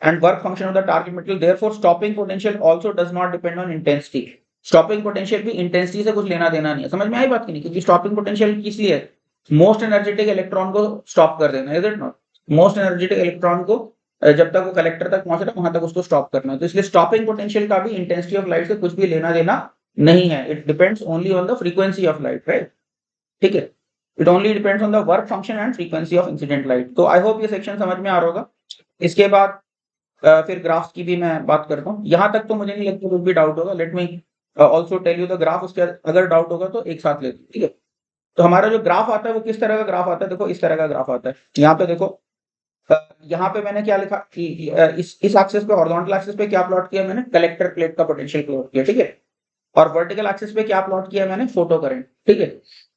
and work function of the target material, therefore stopping potential also does not depend on intensity। Stopping potential भी intensity से कुछ लेना देना नहीं है। समझ में आई बात की नहीं, क्योंकि स्टॉपिंग पोटेंशियल किस लिए है, मोस्ट एनर्जेटिक इलेक्ट्रॉन को स्टॉप कर देना, is it not, most energetic electron को जब तक वो कलेक्टर तक पहुंच रहा है वहां तक उसको स्टॉप करना है। तो इसलिए स्टॉपिंग पोटेंशियल का भी इंटेंसिटी ऑफ लाइट से कुछ भी लेना देना नहीं है। It depends only on the frequency of light, right. ठीक है, it only depends on the work function and frequency of incident light. तो आई होप ये सेक्शन समझ में आ रहा होगा। इसके बाद फिर ग्राफ्स की भी मैं बात करता हूँ। यहां तक तो मुझे नहीं लगता कुछ भी डाउट होगा। Let me also tell you the graph, उसके अगर डाउट होगा तो एक साथ लेते हैं। ठीक है, तो हमारा जो ग्राफ आता है वो किस तरह का ग्राफ आता है, देखो इस तरह का ग्राफ आता है। यहाँ पे देखो, यहाँ पे मैंने क्या लिखा कि इस एक्सिस पे, हॉरिजॉन्टल एक्सिस पे क्या प्लॉट किया मैंने, कलेक्टर प्लेट का पोटेंशियल प्लॉट किया। ठीक है, और वर्टिकल एक्सिस पे क्या प्लॉट किया मैंने, फोटो करंट। ठीक है,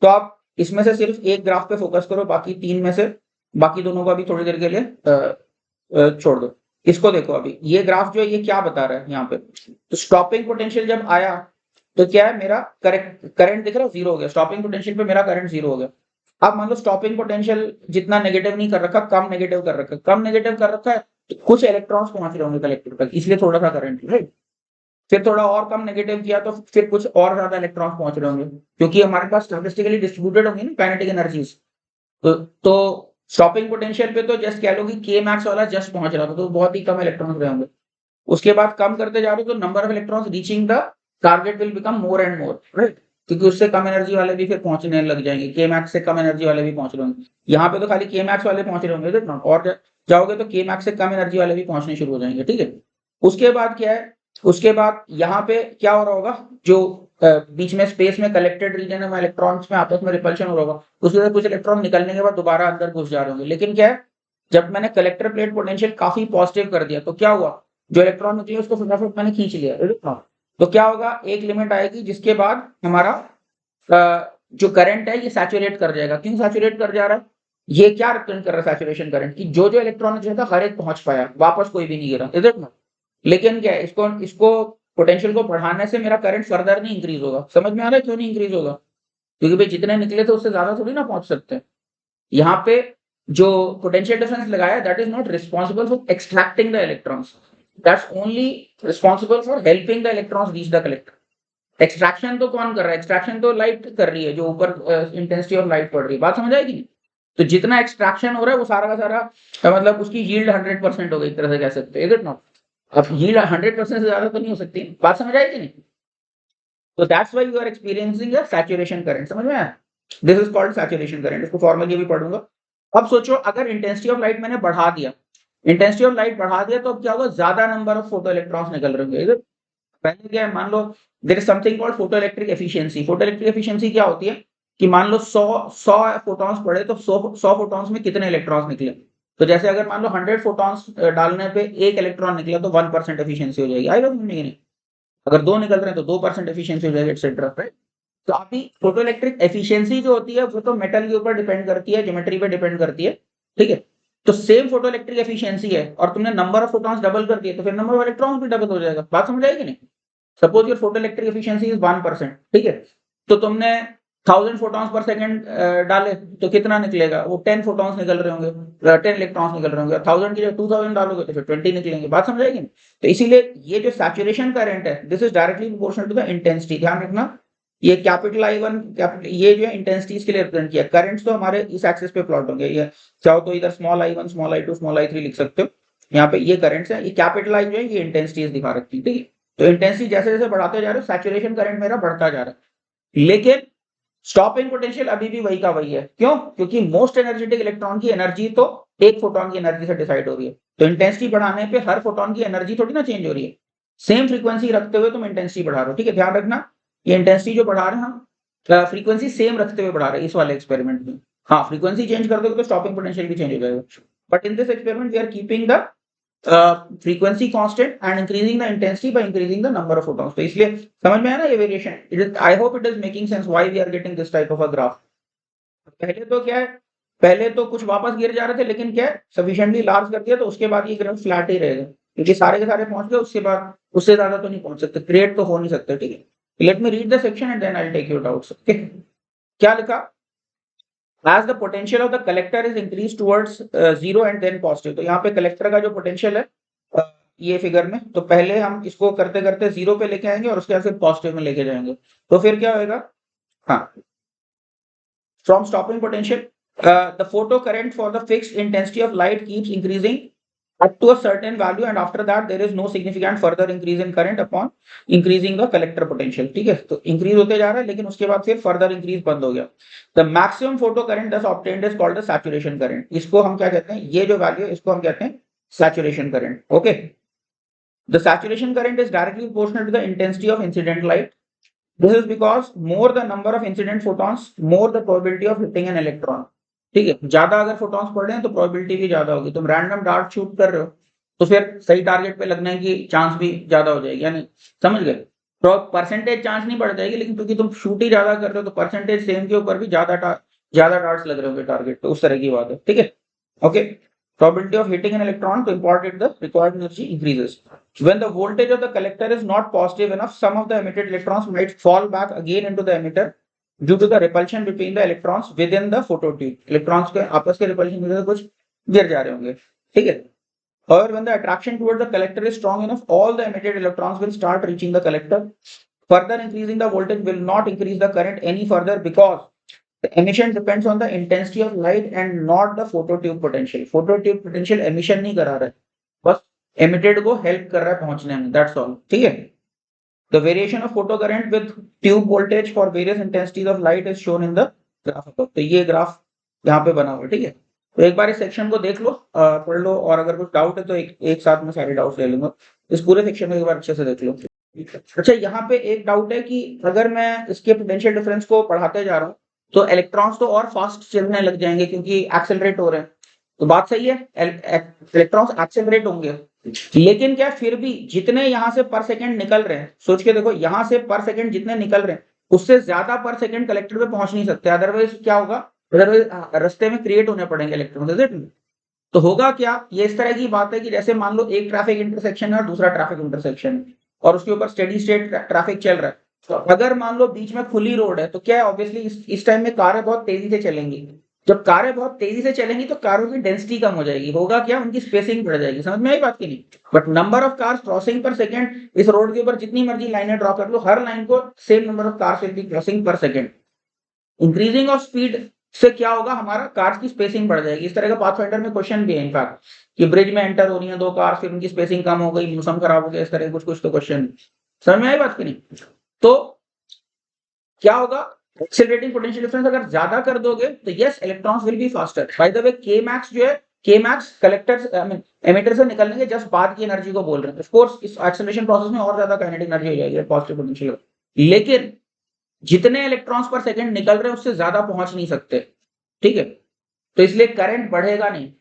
तो आप इसमें से सिर्फ एक ग्राफ पे फोकस करो, बाकी तीन में से बाकी दोनों को अभी थोड़ी देर के लिए छोड़ दो। इसको देखो, अभी ये ग्राफ जो है ये क्या बता रहा है यहाँ पे, तो स्टॉपिंग पोटेंशियल जब आया तो क्या है, मेरा करंट दिख रहा है जीरो हो गया, स्टॉपिंग पोटेंशियल पे मेरा करंट जीरो हो गया। अब मान लो स्टॉपिंग पोटेंशियल जितना नेगेटिव नहीं कर रखा, कम नेगेटिव कर रखा, कम नेगेटिव कर रखा है तो कुछ इलेक्ट्रॉन्स पहुंच रहे होंगे कलेक्टर तक, इसलिए थोड़ा सा करंट, राइट। फिर थोड़ा और कम नेगेटिव किया तो फिर कुछ और ज्यादा इलेक्ट्रॉन्स पहुंच रहे होंगे, क्योंकि हमारे पास स्टैटिस्टिकली डिस्ट्रीब्यूटेड होंगी ना काइनेटिक एनर्जीज। तो स्टॉपिंग पोटेंशियल पे तो जस्ट कह लो कि के मैक्स वाला जस्ट पहुंच रहा था, तो बहुत ही कम इलेक्ट्रॉन्स रहे होंगे। उसके बाद कम करते जा रहे हो तो number of electrons reaching the target will become more and more, right, क्योंकि उससे कम एनर्जी वाले भी फिर पहुंचने लग जाएंगे, के मैक्स से कम एनर्जी वाले भी पहुंच रहे होंगे। यहाँ पे तो खाली के मैक्स वाले पहुंच रहे होंगे ना, और जाओगे तो के मैक्स से कम एनर्जी वाले भी पहुंचने शुरू हो जाएंगे। ठीक है, उसके बाद क्या है, उसके बाद यहाँ पे क्या हो रहा होगा, जो बीच में स्पेस में कलेक्टेड रीजन है, इलेक्ट्रॉन्स में आपस में रिपल्शन हो रहा होगा, उसके कुछ इलेक्ट्रॉन निकलने के बाद दोबारा अंदर घुस जा रहे होंगे। लेकिन क्या है, जब मैंने कलेक्टर प्लेट पोटेंशियल काफी पॉजिटिव कर दिया तो क्या हुआ, जो इलेक्ट्रॉन निकले उसको फटाफट मैंने खींच लिया, तो क्या होगा, एक लिमिट आएगी जिसके बाद हमारा जो करंट है ये सैचुरेट कर जाएगा। क्यों सैचुरेट कर जा रहा है, ये क्या रिप्रेजेंट कर रहा है सैचुरेशन करंट, की जो जो इलेक्ट्रॉन जो था हर एक पहुंच पाया, वापस कोई भी नहीं गिरा, इज इट नॉट। लेकिन क्या है, इसको पोटेंशियल को बढ़ाने से मेरा करंट फर्दर नहीं इंक्रीज होगा। समझ में आ रहा है क्यों नहीं इंक्रीज होगा, क्योंकि भाई जितने निकले थे उससे ज्यादा थोड़ी ना पहुंच सकते हैं। यहाँ पे जो पोटेंशियल डिफरेंस लगाया that is not responsible for extracting the electrons, that's only responsible for helping the electrons reach the collector. Extraction तो कौन कर रहा है, एक्सट्रैक्शन तो लाइट कर रही है, जो ऊपर इंटेंसिटी ऑफ लाइट पड़ रही है। बात समझ आएगी नहीं, तो जितना एक्सट्रैक्शन हो रहा है वो सारा का सारा मतलब उसकी यील्ड 100% हो गई, एक तरह से कह सकते हैं, इज इट नॉट। अब यील्ड 100% से ज्यादा तो नहीं हो सकती, बात समझ आएगी नहीं। तो that's why you are experiencing a saturation current. समझ में आया, this is called saturation current, इसको फॉर्मली भी पढ़ूंगा। अब सोचो, अगर इंटेंसिटी ऑफ लाइट मैंने बढ़ा दिया, इंटेंसिटी ऑफ लाइट बढ़ा दिया तो अब क्या होगा, ज्यादा नंबर ऑफ फोटो इलेक्ट्रॉन्स निकल रहे होंगे। पहले क्या है, मान लो there is something called photo electric efficiency. Photo electric efficiency क्या होती है कि मान लो 100 फोटॉन्स पड़े तो 100 फोटॉन्स में कितने इलेक्ट्रॉन्स निकले। तो जैसे अगर मान लो 100 फोटॉन्स डालने पे एक इलेक्ट्रॉन निकला तो 1% एफिशिएंसी हो जाएगी। आएगा समझ में नहीं, अगर 2 निकल रहे हैं तो 2% एफिशिएंसी हो जाएगी, एटसेट्रा, राइट। तो अभी फोटो इलेक्ट्रिक एफिशिएंसी जो होती है वो तो मेटल के ऊपर डिपेंड करती है, ज्योमेट्री पे डिपेंड करती है। ठीक है, तो सेम फोटो इलेक्ट्रिक एफिशिएंसी है और तुमने नंबर ऑफ फोटॉन्स डबल कर दिए तो फिर नंबर ऑफ इलेक्ट्रॉन्स भी डबल हो जाएगा। बात समझ आएगी नहीं। Suppose your photo electric efficiency is 1%, ठीक है, तो तुमने 1000 फोटॉन्स पर सेकंड डाले तो कितना निकलेगा, वो 10 फोटॉन्स निकल रहे होंगे, 10 इलेक्ट्रॉन्स निकल रहे होंगे। 1000 की जगह 2000 डालोगे तो फिर 20 निकलेंगे। बात समझ आएगी। तो इसीलिए ये जो सैचुरेशन करंट है this is directly proportional to the intensity. ध्यान रखना, ये कैपिटल I1 कैपिटल ये जो है इंटेंसिटीज के लिए रिप्रेजेंट किया। करंट्स तो हमारे इस एक्सिस पे प्लॉट होंगे, ये चाहो तो इधर small I1 small I2 small I3 लिख सकते हो। यहाँ पे ये करंट्स है, ये कैपिटल I जो है ये इंटेंसिटीज दिखा रखी है, ठीक है। तो इंटेंसिटी जैसे जैसे बढ़ाते जा रहे हो सैचुरेशन करंट मेरा बढ़ता जा रहा है, लेकिन स्टॉपिंग पोटेंशियल अभी भी वही का वही है। क्यों? क्योंकि मोस्ट एनर्जेटिक इलेक्ट्रॉन की एनर्जी तो एक फोटोन की एनर्जी से डिसाइड हो रही है, तो इंटेंसिटी बढ़ाने पे हर फोटोन की एनर्जी थोड़ी ना चेंज हो रही है, सेम फ्रीक्वेंसी रखते हुए तुम इंटेंसिटी बढ़ा रहे हो, ठीक है। ध्यान रखना ये इंटेंसिटी जो बढ़ा रहे हैं हम फ्रीक्वेंसी सेम रखते हुए बढ़ा रहे हैं इस वाले एक्सपेरिमेंट में। हाँ, फ्रीक्वेंसी चेंज कर दोगे तो स्टॉपिंग पोटेंशियल भी चेंज हो जाएगा, but in this experiment we are keeping the frequency constant and increasing the intensity by increasing the number of photons। तो इसलिए समझ में आया ना ये variation. I hope it is making sense why we are getting this type of a graph। पहले तो क्या है, पहले तो कुछ वापस गिर जा रहे थे, लेकिन क्या है सफिशिएंटली लार्ज कर दिया तो उसके बाद ये ग्राफ फ्लैट ही रहेगा, क्योंकि सारे के सारे पहुंच गए, उसके बाद उससे ज्यादा तो नहीं पहुंच सकते, क्रिएट तो हो नहीं सकते, ठीक है। Let me read the section and then I will take your doubts. Okay, क्या लिखा? As the potential of the collector is increased towards zero and then positive। तो यहाँ पे कलेक्टर का जो पोटेंशियल है ये फिगर में, तो पहले हम इसको करते करते जीरो पे लेके आएंगे और उसके बाद फिर पॉजिटिव में लेके जाएंगे, तो फिर क्या होएगा? हाँ, from stopping potential the photo current for the fixed intensity of light keeps increasing up to a certain value and after that there is no significant further increase in current upon increasing the collector potential। ठीक है, तो increase होते जा रहा है लेकिन उसके बाद फिर फर्दर इंक्रीज बंद हो गया। The maximum photo current thus obtained is called the saturation current। इसको हम क्या कहते हैं, ये जो वैल्यू है इसको हम कहते हैं saturation current। Okay, the saturation current is directly proportional to the intensity of incident light। This is because more the number of incident photons, more the probability of hitting an electron। ठीक है, ज्यादा अगर photons पड़ रहे हैं तो probability भी ज्यादा होगी। तुम रैंडम डार्ट शूट कर रहे हो तो फिर सही टारगेट पे लगने की चांस भी ज्यादा हो जाएगी, यानी समझ गए? तो परसेंटेज चांस नहीं बढ़ जाएगी, लेकिन क्योंकि तुम शूट ही ज्यादा कर रहे हो तो परसेंटेज सेम के ऊपर भी ज्यादा डार्ट्स लग रहे होंगे टारगेट पे, उस तरह की बात है, ठीक है। Okay, probability of hitting an electron to impart it the required energy increases when the voltage of the collector is not positive enough। some of the emitted electrons might fall back again into the emitter due to the repulsion between the electrons within the phototube। electrons के आपस के repulsion की वजह से कुछ गिर जा रहे होंगे, ठीक है। However, when the attraction towards the collector is strong enough, all the emitted electrons will start reaching the collector। further increasing the voltage will not increase the current any further because the emission depends on the intensity of light and not the phototube potential। phototube potential emission नहीं करा रहा है, बस emitted को help कर रहा है पहुंचने में, that's all। ठीक है, the variation of photo current with tube voltage for various intensities of light is shown in the graph above। तो ये ग्राफ यहाँ पे बना हुआ है, ठीक है। तो एक बार इस सेक्शन को देख लो, पढ़ लो, और अगर कुछ डाउट है तो एक साथ में सारे डाउट्स ले लूंगा। इस पूरे सेक्शन को एक बार अच्छे से देख लो। अच्छा, यहाँ पे एक डाउट है कि अगर मैं इसके पोटेंशियल डिफरेंस को पढ़ाते जा रहा हूँ तो इलेक्ट्रॉन्स तो और फास्ट चलने लग जाएंगे क्योंकि एक्सेलरेट हो रहे हैं, तो बात सही है, इलेक्ट्रॉन्स एक्सेलरेट होंगे, लेकिन क्या फिर भी जितने यहाँ से पर सेकंड निकल रहे हैं, सोच के देखो, यहाँ से पर सेकंड जितने निकल रहे हैं उससे ज्यादा पर सेकंड कलेक्टर पे पहुंच नहीं सकते, अदरवाइज क्या होगा, अदरवाइज रास्ते में क्रिएट होने पड़ेंगे इलेक्ट्रॉन। तो होगा क्या, ये इस तरह की बात है कि जैसे मान लो एक ट्रैफिक इंटरसेक्शन है और दूसरा ट्रैफिक इंटरसेक्शन है और उसके ऊपर स्टेडी स्टेट ट्रैफिक चल रहा है, तो अगर मान लो बीच में खुली रोड है तो क्या है, ऑब्वियसली इस टाइम में कारें बहुत तेजी से चलेंगी। जब कारें बहुत तेजी से चलेंगी तो कारों की डेंसिटी कम हो जाएगी, होगा क्या, उनकी स्पेसिंग बढ़ जाएगी। समझ में आई बात की नहीं? But number of cars crossing पर सेकंड, इस रोड के ऊपर जितनी मर्जी लाइनें ड्रॉ कर लो, हर लाइन को same number of cars will be crossing पर सेकंड। इंक्रीजिंग ऑफ स्पीड से क्या होगा, हमारा कार्स की स्पेसिंग बढ़ जाएगी। इस तरह का पाथफाइंडर में क्वेश्चन भी है इनफैक्ट, कि ब्रिज में एंटर हो रही है दो कार, फिर उनकी स्पेसिंग कम हो गई, मौसम खराब हो गया, इस तरह कुछ कुछ तो क्वेश्चन। समझ में आई बात की नहीं? तो क्या होगा, एक्सेलरेटिंग पोटेंशियल डिफरेंस अगर ज्यादा कर दोगे तो yes, electrons will be faster. Bye the वे के मैक्स जो है, के मैक्स कलेक्टर एमिटर से निकलने के जस्ट बाद की एनर्जी को बोल रहे हैं। ऑफ कोर्स इस एक्सेलरेशन प्रोसेस में और ज्यादा काइनेटिक एनर्जी हो जाएगी पॉजिटिव पोटेंशियल, लेकिन जितने इलेक्ट्रॉन्स पर सेकंड निकल रहे हैं उससे ज्यादा पहुंच नहीं सकते, ठीक है। तो इसलिए करंट बढ़ेगा नहीं,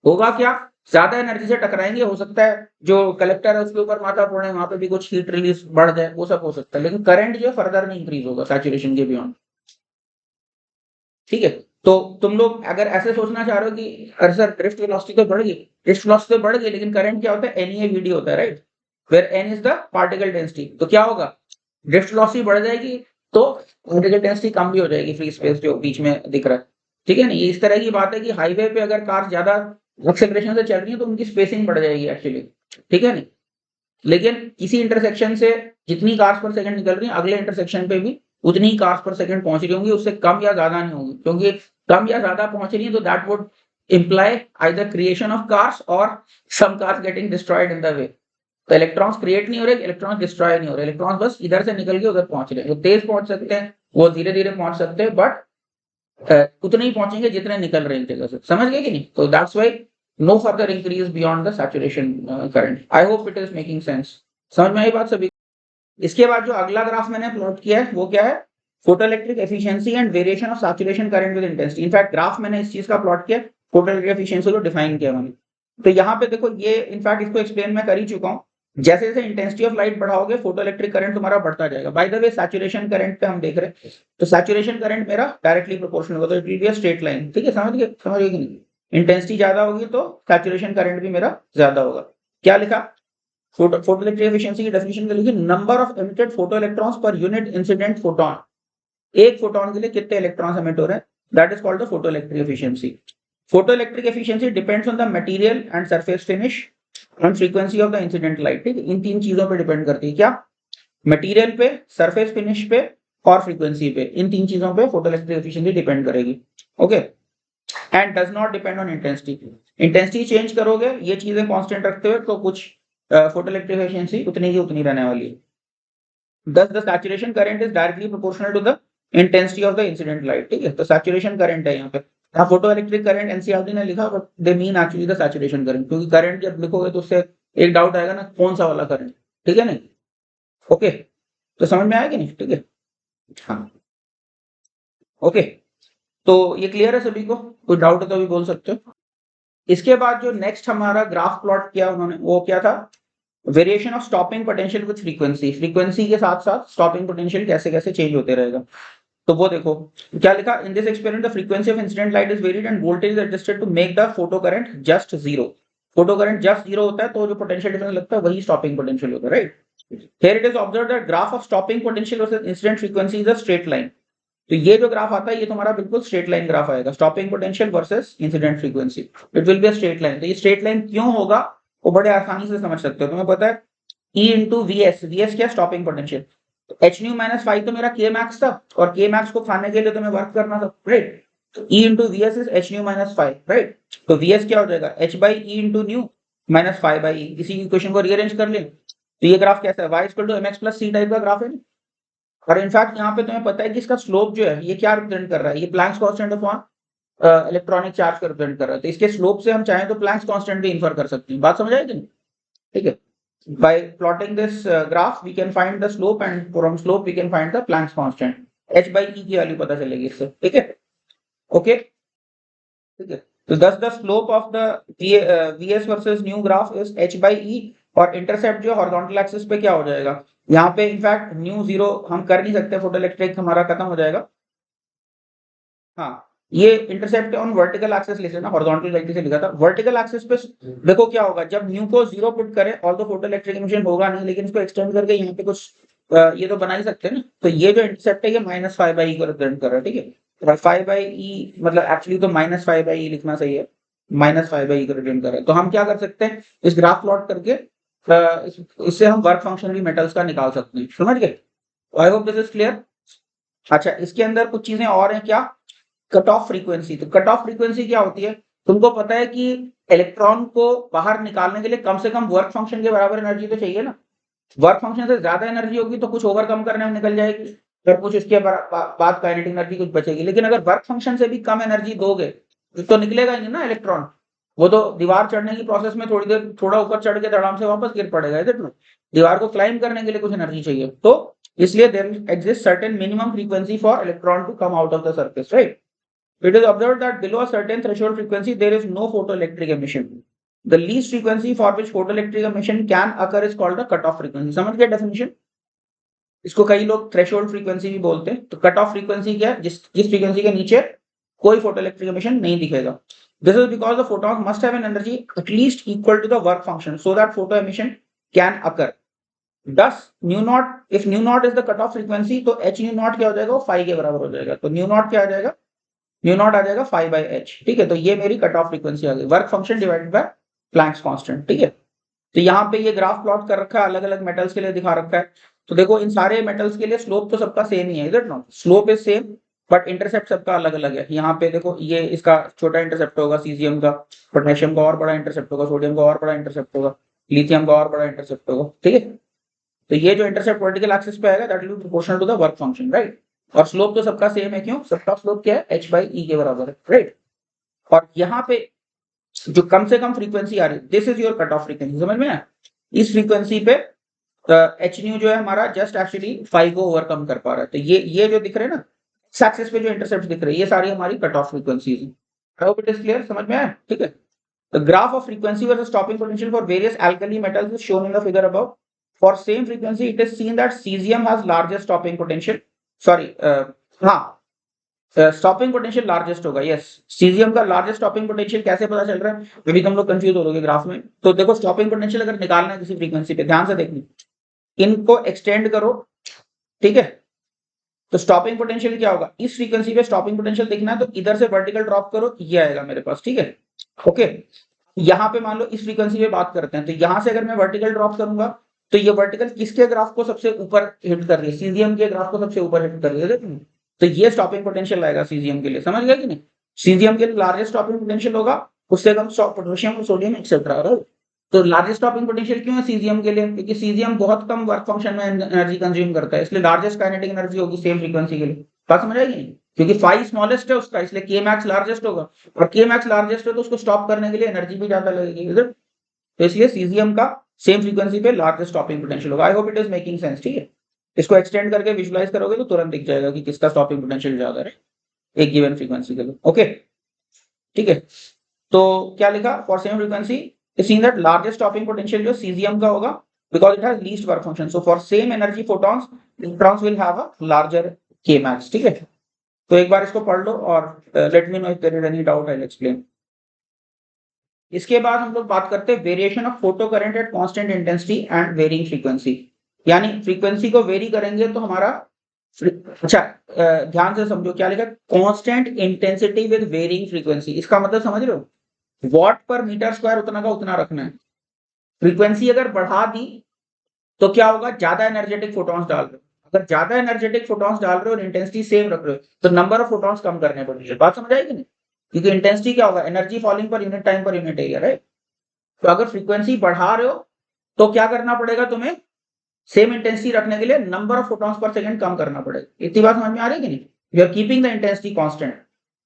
होगा क्या, ज्यादा एनर्जी से टकराएंगे, हो सकता है जो कलेक्टर है उसके ऊपर माथा फोड़े, वहां पे भी कुछ हीट रिलीज बढ़ जाए, वो सब हो सकता है, लेकिन करंट जो है फर्दर नहीं इंक्रीज होगा सैचुरेशन के बियॉन्ड, ठीक है। तो तुम लोग अगर ऐसे सोचना चाह रहे हो कि अरे सर ड्रिफ्ट वेलोसिटी तो बढ़ गई, ड्रिफ्ट वेलोसिटी तो बढ़ गई, लेकिन करंट क्या होता है, NeVd होता है, right, where n is the particle density. तो क्या होगा, ड्रिफ्ट वेलोसिटी बढ़ जाएगी तो पार्टिकल डेंसिटी कम भी हो जाएगी, फ्री स्पेस जो बीच में दिख रहा है, ठीक है ना। ये इस तरह की बात है कि हाईवे पे अगर कार ज्यादा एक्सेलरेशन से चल रही है तो उनकी स्पेसिंग बढ़ जाएगी एक्चुअली, ठीक है नहीं। लेकिन किसी इंटरसेक्शन से जितनी कार्स पर सेकंड निकल रही है अगले इंटरसेक्शन पे भी उतनी ही कार्स पर सेकंड पहुंच रही होंगी, उससे कम या ज्यादा नहीं होंगी, क्योंकि कम या ज्यादा पहुंच रही है तो that would imply either creation of cars or some cars getting destroyed in the way. तो इलेक्ट्रॉन्स क्रिएट नहीं हो रहे, इलेक्ट्रॉन्स डिस्ट्रॉय नहीं हो रहे, इलेक्ट्रॉन्स बस इधर से निकल के उधर पहुंच रहे हैं। वो तेज पहुंच सकते हैं, वो धीरे धीरे पहुंच सकते हैं, बट उतने ही पहुंचेंगे जितने निकल रहे हैं जगह से। समझ गए कि नहीं? तो that's why no further increase beyond the saturation current. I hope it is making sense. समझ में आई बात सभी? इसके बाद जो अगला ग्राफ मैंने प्लॉट किया है वो क्या है? Photoelectric efficiency and variation of saturation current with intensity. In fact graph मैंने इस चीज का प्लॉट किया, फोटोइलेक्ट्रिक एफिशिएंसी को डिफाइन किया मैंने। तो यहाँ पे देखो, ये इनफैक्ट इसको एक्सप्लेन मैं कर ही चुका हूँ। जैसे जैसे इंटेंसिटी ऑफ लाइट बढ़ाओगे फोटोइलेक्ट्रिक करंट तुम्हारा बढ़ता जाएगा। By the way saturation current पे हम देख रहे हैं, तो सैचुरेशन करंट मेरा डायरेक्टली प्रोपोर्शनल होगा, तो it will be a straight line. ठीक है, समझ गए कि नहीं? इंटेंसिटी ज्यादा होगी तो सैचुरेशन करंट भी मेरा ज्यादा होगा। क्या लिखा? फोटोइलेक्ट्रिक एफिशिएंसी की डेफिनेशन में लिखी, number of emitted photoelectrons per unit incident photon. एक फोटोन के लिए कितने इलेक्ट्रॉन्स एमिट हो रहे हैं, that is called the photoelectric efficiency. Photoelectric efficiency depends on the material and surface finish and frequency of the incident light. ठीक है, इन तीन चीजों पे डिपेंड करती है। क्या? मटेरियल पे, सरफेस फिनिश पे और फ्रीक्वेंसी पे। इन तीन चीजों पे फोटोइलेक्ट्रिक एफिशिएंसी डिपेंड करेगी। Okay, and does not depend on intensity. Intensity change करोगे ये चीजें कांस्टेंट रखते हुए तो कुछ फोटोइलेक्ट्रिक एफिशिएंसी उतनी की उतनी रहने वाली है। Thus the saturation current is directly proportional to the intensity of the incident light। ठीक है, तो saturation current है यहाँ पे। यहाँ फोटो इलेक्ट्रिक करंट एनसीईआरटी ने लिखा, but they mean actually the saturation current, क्योंकि करंट जब लिखोगे तो उससे एक डाउट आएगा ना, कौन सा वाला करंट। ठीक है नहीं? ओके, तो समझ में आया कि नहीं? ठीक है, हाँ, ओके, तो ये क्लियर है सभी को? कोई डाउट है तो अभी बोल सकते हो। इसके बाद जो नेक्स्ट हमारा ग्राफ प्लॉट किया उन्होंने, वो क्या था? Variation of stopping potential with frequency. Frequency के साथ साथ स्टॉपिंग पोटेंशियल कैसे कैसे चेंज होते रहेगा। तो वो देखो क्या लिखा, in this experiment the frequency of incident light is varied and voltage is adjusted to make the photo current just zero. Photo current just zero होता है तो जो पोटेंशियल डिफरेंस लगता है वही स्टॉपिंग पोटेंशियल होता है, right? Here it is observe that graph of stopping potential versus incident frequency is a straight line. तो ये जो ग्राफ आता है ये तुम्हारा बिल्कुल स्ट्रेट लाइन ग्राफ आएगा, stopping potential versus incident frequency. It will be a straight line. तो ये स्ट्रेट लाइन क्यों होगा वो बड़े आसानी से समझ सकते हो। तुम्हें पता है E into V S, V S क्या? Stopping potential. तो एच न्यू माइनस फाइव तो मेरा के मैक्स था, और के मैक्स को खाने के लिए तुम्हें वर्क करना था, राइट? तो E into V S is h nu minus five, right? तो वी एस क्या हो जाएगा? H by e into nu minus five by e. इसी इक्वेशन को रीअरेंज कर लें तो ये ग्राफ कैसा है? y equal to m x plus c type का ग्राफ है। और इनफैक्ट यहाँ पे तुम्हें पता है कि इसका स्लोप जो है ये क्या रिप्रेजेंट कर रहा है? ये Planck's constant upon electronic charge को रिप्रेजेंट कर रहा है। तो इसके स्लोप से हम चाहें तो प्लैंक्स कांस्टेंट भी इन्फर कर सकते हैं। बात समझ आई कि नहीं? ठीक है, by plotting this graph we can find the slope, and from slope we can find the Planck's constant। h by e की वैल्यू पता चलेगी इससे। ठीक है, ओके, ठीक है। तो thus the slope of the vs versus new graph is h by e, और इंटरसेप्ट जो हॉरिजॉन्टल एक्सिस पे क्या हो जाएगा? यहाँ पे इनफैक्ट न्यू जीरो हम कर नहीं सकते, फोटोइलेक्ट्रिक हमारा खत्म हो जाएगा। हाँ, ये इंटरसेप्ट ऑन वर्टिकल एक्सिस ले लेना, हॉरिजॉन्टल गलती से लिखा था। वर्टिकल एक्सिस पे देखो क्या होगा, जब न्यू को जीरो पुट करें और तो फोटोइलेक्ट्रिक एमिशन होगा नहीं, लेकिन इसको एक्सटेंड करके यहाँ पे कुछ ये तो बना ही सकते हैं ना। तो ये जो इंटरसेप्ट है ये माइनस फाइव बाई ई को रिप्रेजेंट कर रहा है। ठीक है, फाइव बाई ई मतलब एक्चुअली तो माइनस फाइव बाई ई लिखना सही है, माइनस फाइव बाई ई को रिप्रेजेंट कर रहा है। तो हम क्या कर सकते हैं, इस ग्राफ प्लॉट करके इससे हम वर्क फंक्शन भी मेटल्स का निकाल सकते हैं। समझ गए? I hope this is clear. अच्छा, इसके अंदर कुछ चीजें और हैं। क्या? Cut off frequency. तो कट ऑफ फ्रीक्वेंसी क्या होती है? तुमको पता है कि इलेक्ट्रॉन को बाहर निकालने के लिए कम से कम वर्क फंक्शन के बराबर एनर्जी तो चाहिए ना। वर्क फंक्शन से ज्यादा एनर्जी होगी तो कुछ ओवरकम करने में निकल जाएगी, फिर कुछ इसके बाद काइनेटिक एनर्जी कुछ बचेगी। लेकिन अगर वर्क फंक्शन से भी कम एनर्जी दोगे तो निकलेगा ही नहीं ना इलेक्ट्रॉन। वो तो दीवार चढ़ने की प्रोसेस में थोड़ी देर थोड़ा ऊपर चढ़ के धड़ाम से वापस गिर पड़ेगा। दीवार को क्लाइंब करने के लिए कुछ एनर्जी चाहिए, तो इसलिए there exist certain minimum frequency for electron to come out of the surface, right? It is observed that below a certain threshold frequency there is no photoelectric emission. The least frequency for which photoelectric emission can occur is called the cutoff frequency। समझ गए definition? इसको कई लोग threshold frequency भी बोलते हैं। तो cut off frequency क्या है? जिस फ्रीक्वेंसी के नीचे कोई फोटोइलेक्ट्रिक एमिशन नहीं दिखेगा। This is because the photons must have an energy at least equal to the work function so that photo emission can occur. Thus nu naught, if nu naught is the cut off frequency तो h nu naught क्या हो जाएगा? वो five के बराबर हो जाएगा। तो न्यू नॉट क्या आ जाएगा? न्यू नॉट आ जाएगा फाइव बाई एच। ठीक है, तो ये मेरी कट ऑफ फ्रीक्वेंसी आ गई, work function divided by Planck's constant. ठीक है, तो यहाँ पे ये ग्राफ प्लॉट कर रखा है, अलग अलग मेटल्स के लिए दिखा रखा है। तो देखो इन सारे मेटल्स के लिए स्लोप तो सबका सेम ही है, is it not? Slope is same but intercept सबका अलग अलग है। यहाँ पे देखो ये इसका छोटा इंटरसेप्ट होगा सीजियम का, पोटेशियम का और बड़ा इंटरसेप्ट होगा, सोडियम का और बड़ा इंटरसेप्ट होगा, लिथियम का और बड़ा इंटरसेप्ट होगा, ठीक है। तो ये जो इंटरसेप्ट वर्टिकल एक्सिस पे आएगा that will be proportional to the work function, right. और स्लोप तो सबका सेम है, क्यों? सबका स्लोप क्या है? h/e के बराबर है, राइट। और यहाँ पे जो कम से कम फ्रीक्वेंसी आ रही है, this is your cut off frequency, समझ में आया? इस फ्रीक्वेंसी पे एच न्यू जो है हमारा जस्ट एक्चुअली 5 को ओवरकम कर पा रहा है। तो ये जो दिख रहे हैं ना एक्स एक्सिस पे जो इंटरसेप्ट दिख रहे हैं, ये सारी हमारी कट ऑफ फ्रीक्वेंसीज है। आई होप इट इज क्लियर, समझ में आया? ठीक है। The graph of frequency versus stopping potential for various alkali metals is shown in the figure above. For same frequency, it is seen that cesium has largest stopping potential. Sorry, हाँ, stopping potential largest होगा, yes. Caesium का largest stopping potential कैसे पता चल रहा है? अभी तुम लोग कंफ्यूज हो लोगे ग्राफ में। तो देखो स्टॉपिंग पोटेंशियल अगर निकालना है किसी फ्रीक्वेंसी पे, ध्यान से देखनी, इनको एक्सटेंड करो, ठीक है। तो स्टॉपिंग पोटेंशियल क्या होगा? इस फ्रीक्वेंसी पे स्टॉपिंग पोटेंशियल देखना है तो इधर से वर्टिकल ड्रॉप करो, ये आएगा मेरे पास, ठीक है। ओके, यहाँ पे मान लो इस फ्रीक्वेंसी पे बात करते हैं, तो यहाँ से अगर मैं वर्टिकल ड्रॉप करूंगा तो ये वर्टिकल किसके ग्राफ को सबसे ऊपर हिट कर रही है? सीजियम के ग्राफ को सबसे ऊपर हिट कर रही है। तो ये स्टॉपिंग पोटेंशियल आएगा सीजियम के लिए, समझ गया कि नहीं? सीजियम के लिए लार्जेस्ट स्टॉपिंग पोटेंशियल होगा, उससे कम पोटेशियम और सोडियम एक्सेट्रा, राइट। तो लार्जेस्ट स्टॉपिंग पोटेंशियल क्यों है सीजियम के लिए? क्योंकि सीजियम बहुत कम वर्क फंक्शन में एनर्जी कंज्यूम करता है, इसलिए लार्जेस्ट काइनेटिक एनर्जी होगी सेम फ्रीक्वेंसी के लिए। बात समझ आएगी नहीं? क्योंकि 5 स्मॉलेस्ट है उसका, इसलिए के मैक्स लार्जेस्ट होगा, और के मैक्स लार्जेस्ट है तो उसको स्टॉप करने के लिए एनर्जी भी ज्यादा लगेगी, तो इसलिए सीजियम का सेम फ्रीक्वेंसी पे लार्जेस्ट स्टॉपिंग पोटेंशियल होगा। आई hope it is making sense, ठीक है। इसको एक्सटेंड करके विजुलाइज करोगे तो तुरंत दिख जाएगा कि किसका स्टॉपिंग पोटेंशियल ज्यादा है एक गिवन फ्रीक्वेंसी के लिए, ओके, ठीक है। तो क्या लिखा? For same frequency is seen that largest stopping potential जो सीजियम का होगा because it has least work function, so for same energy photons electrons will have a larger K max, ठीक है। तो एक बार इसको पढ़ लो और let me know if there is any doubt, I will explain. इसके बाद हम लोग बात करते हैं variation of photo current at constant intensity and varying frequency. यानी फ्रीक्वेंसी को वेरी करेंगे तो हमारा अच्छा, ध्यान से समझो क्या लिखा, constant intensity with varying frequency. इसका मतलब समझ रहे हो? वॉट पर मीटर स्क्वायर उतना का उतना रखना है। फ्रीक्वेंसी अगर बढ़ा दी तो क्या होगा? ज्यादा एनर्जेटिक फोटॉन्स डाल रहे हो, अगर ज्यादा एनर्जेटिक फोटॉन्स डाल रहे हो और इंटेंसिटी सेम रख रहे हो तो नंबर ऑफ फोटॉन्स कम करने पड़ेंगे। बात समझ आएगी नहीं? क्योंकि इंटेंसिटी क्या होगा? एनर्जी फॉलिंग पर unit time per unit area, right. तो अगर फ्रीक्वेंसी बढ़ा रहे हो तो क्या करना पड़ेगा तुम्हें? सेम इंटेंसिटी रखने के लिए number of photons per second कम करना पड़ेगा। इतनी बात समझ में आ रही है कि नहीं? You are keeping the intensity constant,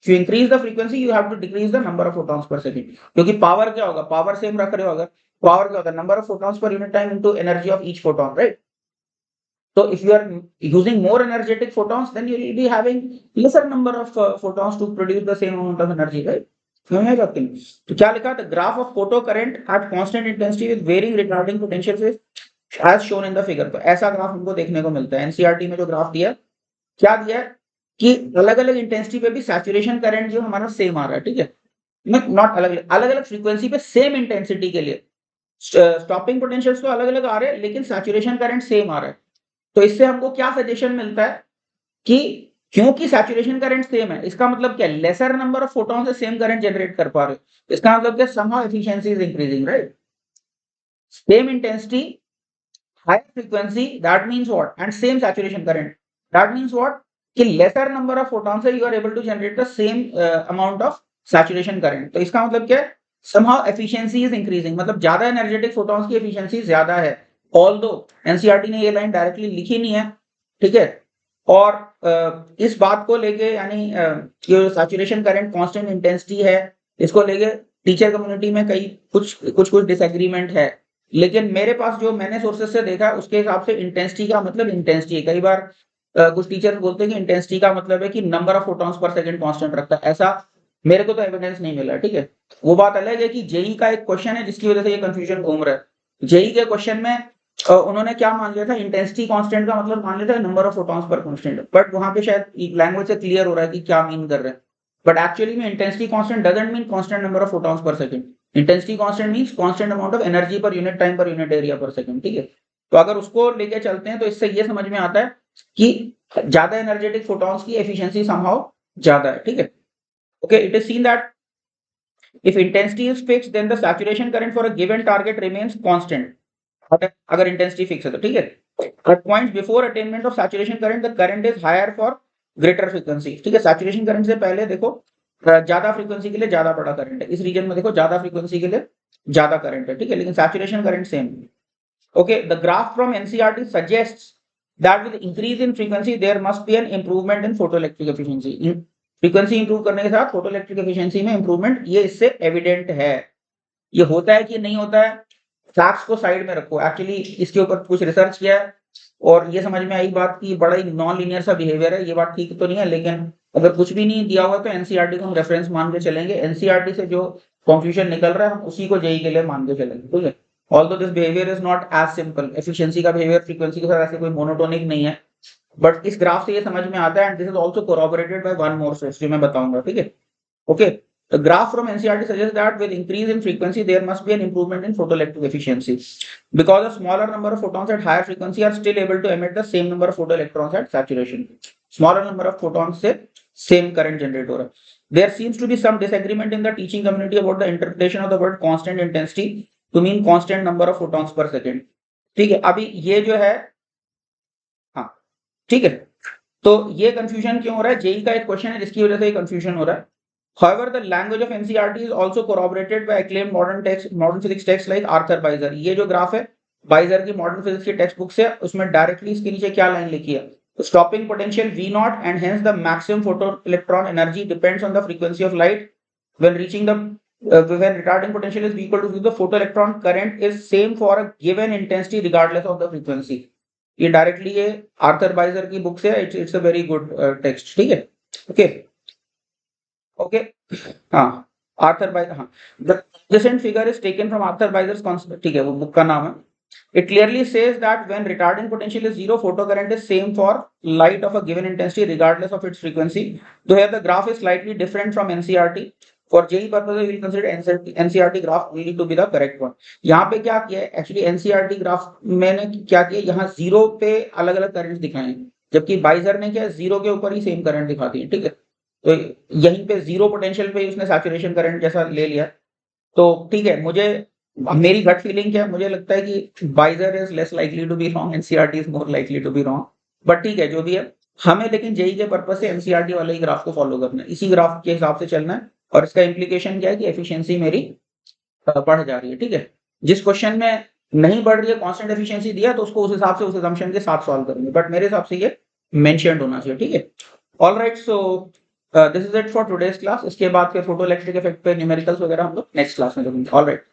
you increase the frequency you have to decrease the number of photons per second. क्योंकि पावर क्या होगा? पावर सेम रख रहे हो, अगर पावर क्या होता है? Number of photons per unit time into energy of each photon, right. So if you are using more energetic photons, then you will be having lesser number of photons to produce the same amount of energy, right? समझ में आती है? तो क्या लिखा था? Graph of photo current at constant intensity with varying retarding potential as shown in the figure. तो ऐसा ग्राफ हमको देखने को मिलता है एनसीईआरटी में। जो ग्राफ दिया क्या दिया है कि अलग अलग इंटेंसिटी पे भी सैचुरेशन करंट जो हमारा सेम आ रहा है, ठीक है। नॉट अलग अलग फ्रीक्वेंसी पे सेम इंटेंसिटी के लिए स्टॉपिंग पोटेंशियल्स तो अलग अलग आ रहे हैं लेकिन सैचुरेशन करंट सेम आ रहा है। तो इससे हमको क्या सजेशन मिलता है कि क्योंकि सैचुरेशन करंट सेम है, इसका मतलब क्या? लेसर नंबर ऑफ फोटॉन से सेम करंट जनरेट कर पा रहे हो। इसका मतलब क्या? Somehow efficiency is increasing, right. Same intensity, higher frequency, that means what? And same saturation current, that means what? कि लेसर नंबर ऑफ फोटॉन से you are able to generate the same amount of saturation current. तो इसका मतलब क्या है? Somehow efficiency is increasing, मतलब ज्यादा energetic photons की एफिशिएंसी ज्यादा है। ऑल्दो एनसीईआरटी ने ये लाइन डायरेक्टली लिखी नहीं है, ठीक है। और इस बात को लेके यानी जो सैचुरेशन करंट कांस्टेंट इंटेंसिटी है, इसको लेके टीचर कम्युनिटी में कई कुछ डिसएग्रीमेंट है। लेकिन मेरे पास जो मैंने सोर्सेस से देखा उसके हिसाब से इंटेंसिटी का मतलब इंटेंसिटी है। कई बार कुछ टीचर्स बोलते हैं कि इंटेंसिटी का मतलब है कि number of photons per second constant रखता है। ऐसा मेरे को तो एविडेंस नहीं मिला, ठीक है। वो बात अलग है कि जेई का एक क्वेश्चन है जिसकी वजह से ये कंफ्यूजन घूम रहा है। जेई के क्वेश्चन में उन्होंने क्या मान लिया था? इंटेंसिटी कांस्टेंट का मतलब मान लिया था नंबर ऑफ फोटॉन्स पर कांस्टेंट, बट वहां पे शायद लैंग्वेज से क्लियर हो रहा है कि क्या मीन कर रहे हैं। बट एक्चुअली में intensity constant doesn't mean constant number of photons per second. Intensity constant means constant amount of energy पर unit time per unit area पर सेकंड, ठीक है। तो अगर उसको लेके चलते हैं तो इससे ये समझ में आता है कि ज्यादा एनर्जेटिक फोटॉन्स की एफिशिएंसी समहाउ ज्यादा है, ठीक है। Okay, it is seen that if intensity is fixed then the saturation current for a given target remains constant। अगर इंटेंसिटी फिक्स है तो, ठीक है। At points before attainment of saturation current, the current is higher for greater frequency. ठीक है, saturation current से पहले देखो ज्यादा फ्रीक्वेंसी के लिए ज्यादा बड़ा करंट है, इस रीजन में देखो ज्यादा फ्रीक्वेंसी के लिए ज्यादा करंट है, ठीक है, लेकिन सैचुरेशन करंट सेम है. Okay, the graph from NCERT suggests that with increase in frequency there must be an improvement in photoelectric efficiency. Frequency improve करने के साथ फोटोइलेक्ट्रिक एफिशिएंसी में इंप्रूवमेंट, ये इससे एविडेंट है. ये होता है कि नहीं होता है, फैक्ट्स को साइड में रखो. एक्चुअली इसके ऊपर कुछ रिसर्च किया है और ये समझ में आई बात की बड़ा ही नॉन लीनियर सा बिहेवियर है. ये बात ठीक तो नहीं है, लेकिन अगर कुछ भी नहीं दिया हुआ तो एनसीईआरटी को हम रेफरेंस मान के चलेंगे. एनसीईआरटी से जो कंक्लूजन निकल रहा है हम उसी को जेईई के लिए मान के चलेंगे, ठीक है. Although this behavior is not as simple, efficiency का behavior frequency के साथ ऐसे कोई monotonic नहीं है, but इस ग्राफ से ये समझ में आता है. and this is also corroborated by one more source जो मैं बताऊंगा, ठीक है. Okay, the graph from NCERT suggests that with increase in frequency there must be an improvement in photoelectric efficiency because a smaller number of photons at higher frequency are still able to emit the same number of photoelectrons at saturation. Smaller number of photons से same current generate हो रहा है. There seems to be some disagreement in the teaching community about the interpretation of the word constant intensity to mean constant number of photons per second. ठीक है, अभी ये जो है, हाँ ठीक है, तो ये कंफ्यूजन क्यों हो रहा है? जेई का एक क्वेश्चन है जिसकी वजह से ये कंफ्यूजन हो रहा है. However, the language of NCERT is also corroborated by acclaimed modern physics texts like Arthur Weiser. ये जो ग्राफ है बाइजर की मॉडर्न फिजिक्स की टेक्स्ट बुक से, उसमें डायरेक्टली इसके नीचे क्या लाइन लिखी है? Stopping potential V0 and hence the maximum photoelectron energy depends on the frequency of light. When reaching the when retarding potential is equal to the photoelectron current is same for a given intensity regardless of the frequency. ये directly ये Arthur बाइजर की book से, it's a very good text, ठीक है. Okay okay, हाँ Arthur बाइजर, हाँ the adjacent figure is taken from Arthur Weiser's concept, ठीक है, वो बुक का नाम है. It clearly says that when retarding potential is zero, photocurrent is same for light of a given intensity regardless of its frequency. Though here the graph is slightly different from NCERT. For JEE purposes, we will consider NCERT graph only to be the correct one. यहाँ पे क्या किया है actually NCERT graph मैंने क्या किया, यहाँ zero पे अलग अलग करंट दिखाए हैं, जबकि बाइजर ने क्या जीरो के ऊपर ही सेम करंट दिखाती है, ठीक है. तो यहीं पे जीरो पोटेंशियल पे उसने सैचुरेशन करंट जैसा ले लिया. तो ठीक है, मुझे मेरी गट फीलिंग क्या है, मुझे लगता है कि Byju's is less likely to be wrong, NCERT is more likely to be wrong. But ठीक है, जो भी है, हमें लेकिन जेईई के पर्पस से एनसीईआरटी वाले ही ग्राफ को फॉलो करना है, इसी ग्राफ के हिसाब से चलना है. और इसका इम्प्लीकेशन क्या है कि एफिशिएंसी मेरी बढ़ जा रही है, ठीक है. जिस क्वेश्चन में नहीं बढ़ रही है, कांस्टेंट एफिशिएंसी दिया, तो उसको उस हिसाब से उस असम्पशन के साथ सॉल्व करेंगे. बट मेरे हिसाब से ये मेंशन्ड होना चाहिए, ठीक है. All right, so this is it for today's class. इसके बाद फिर फोटो इलेक्ट्रिक इफेक्ट पे न्यूमेरिकल्स वगैरह हम लोग नेक्स्ट क्लास में करेंगे. All right.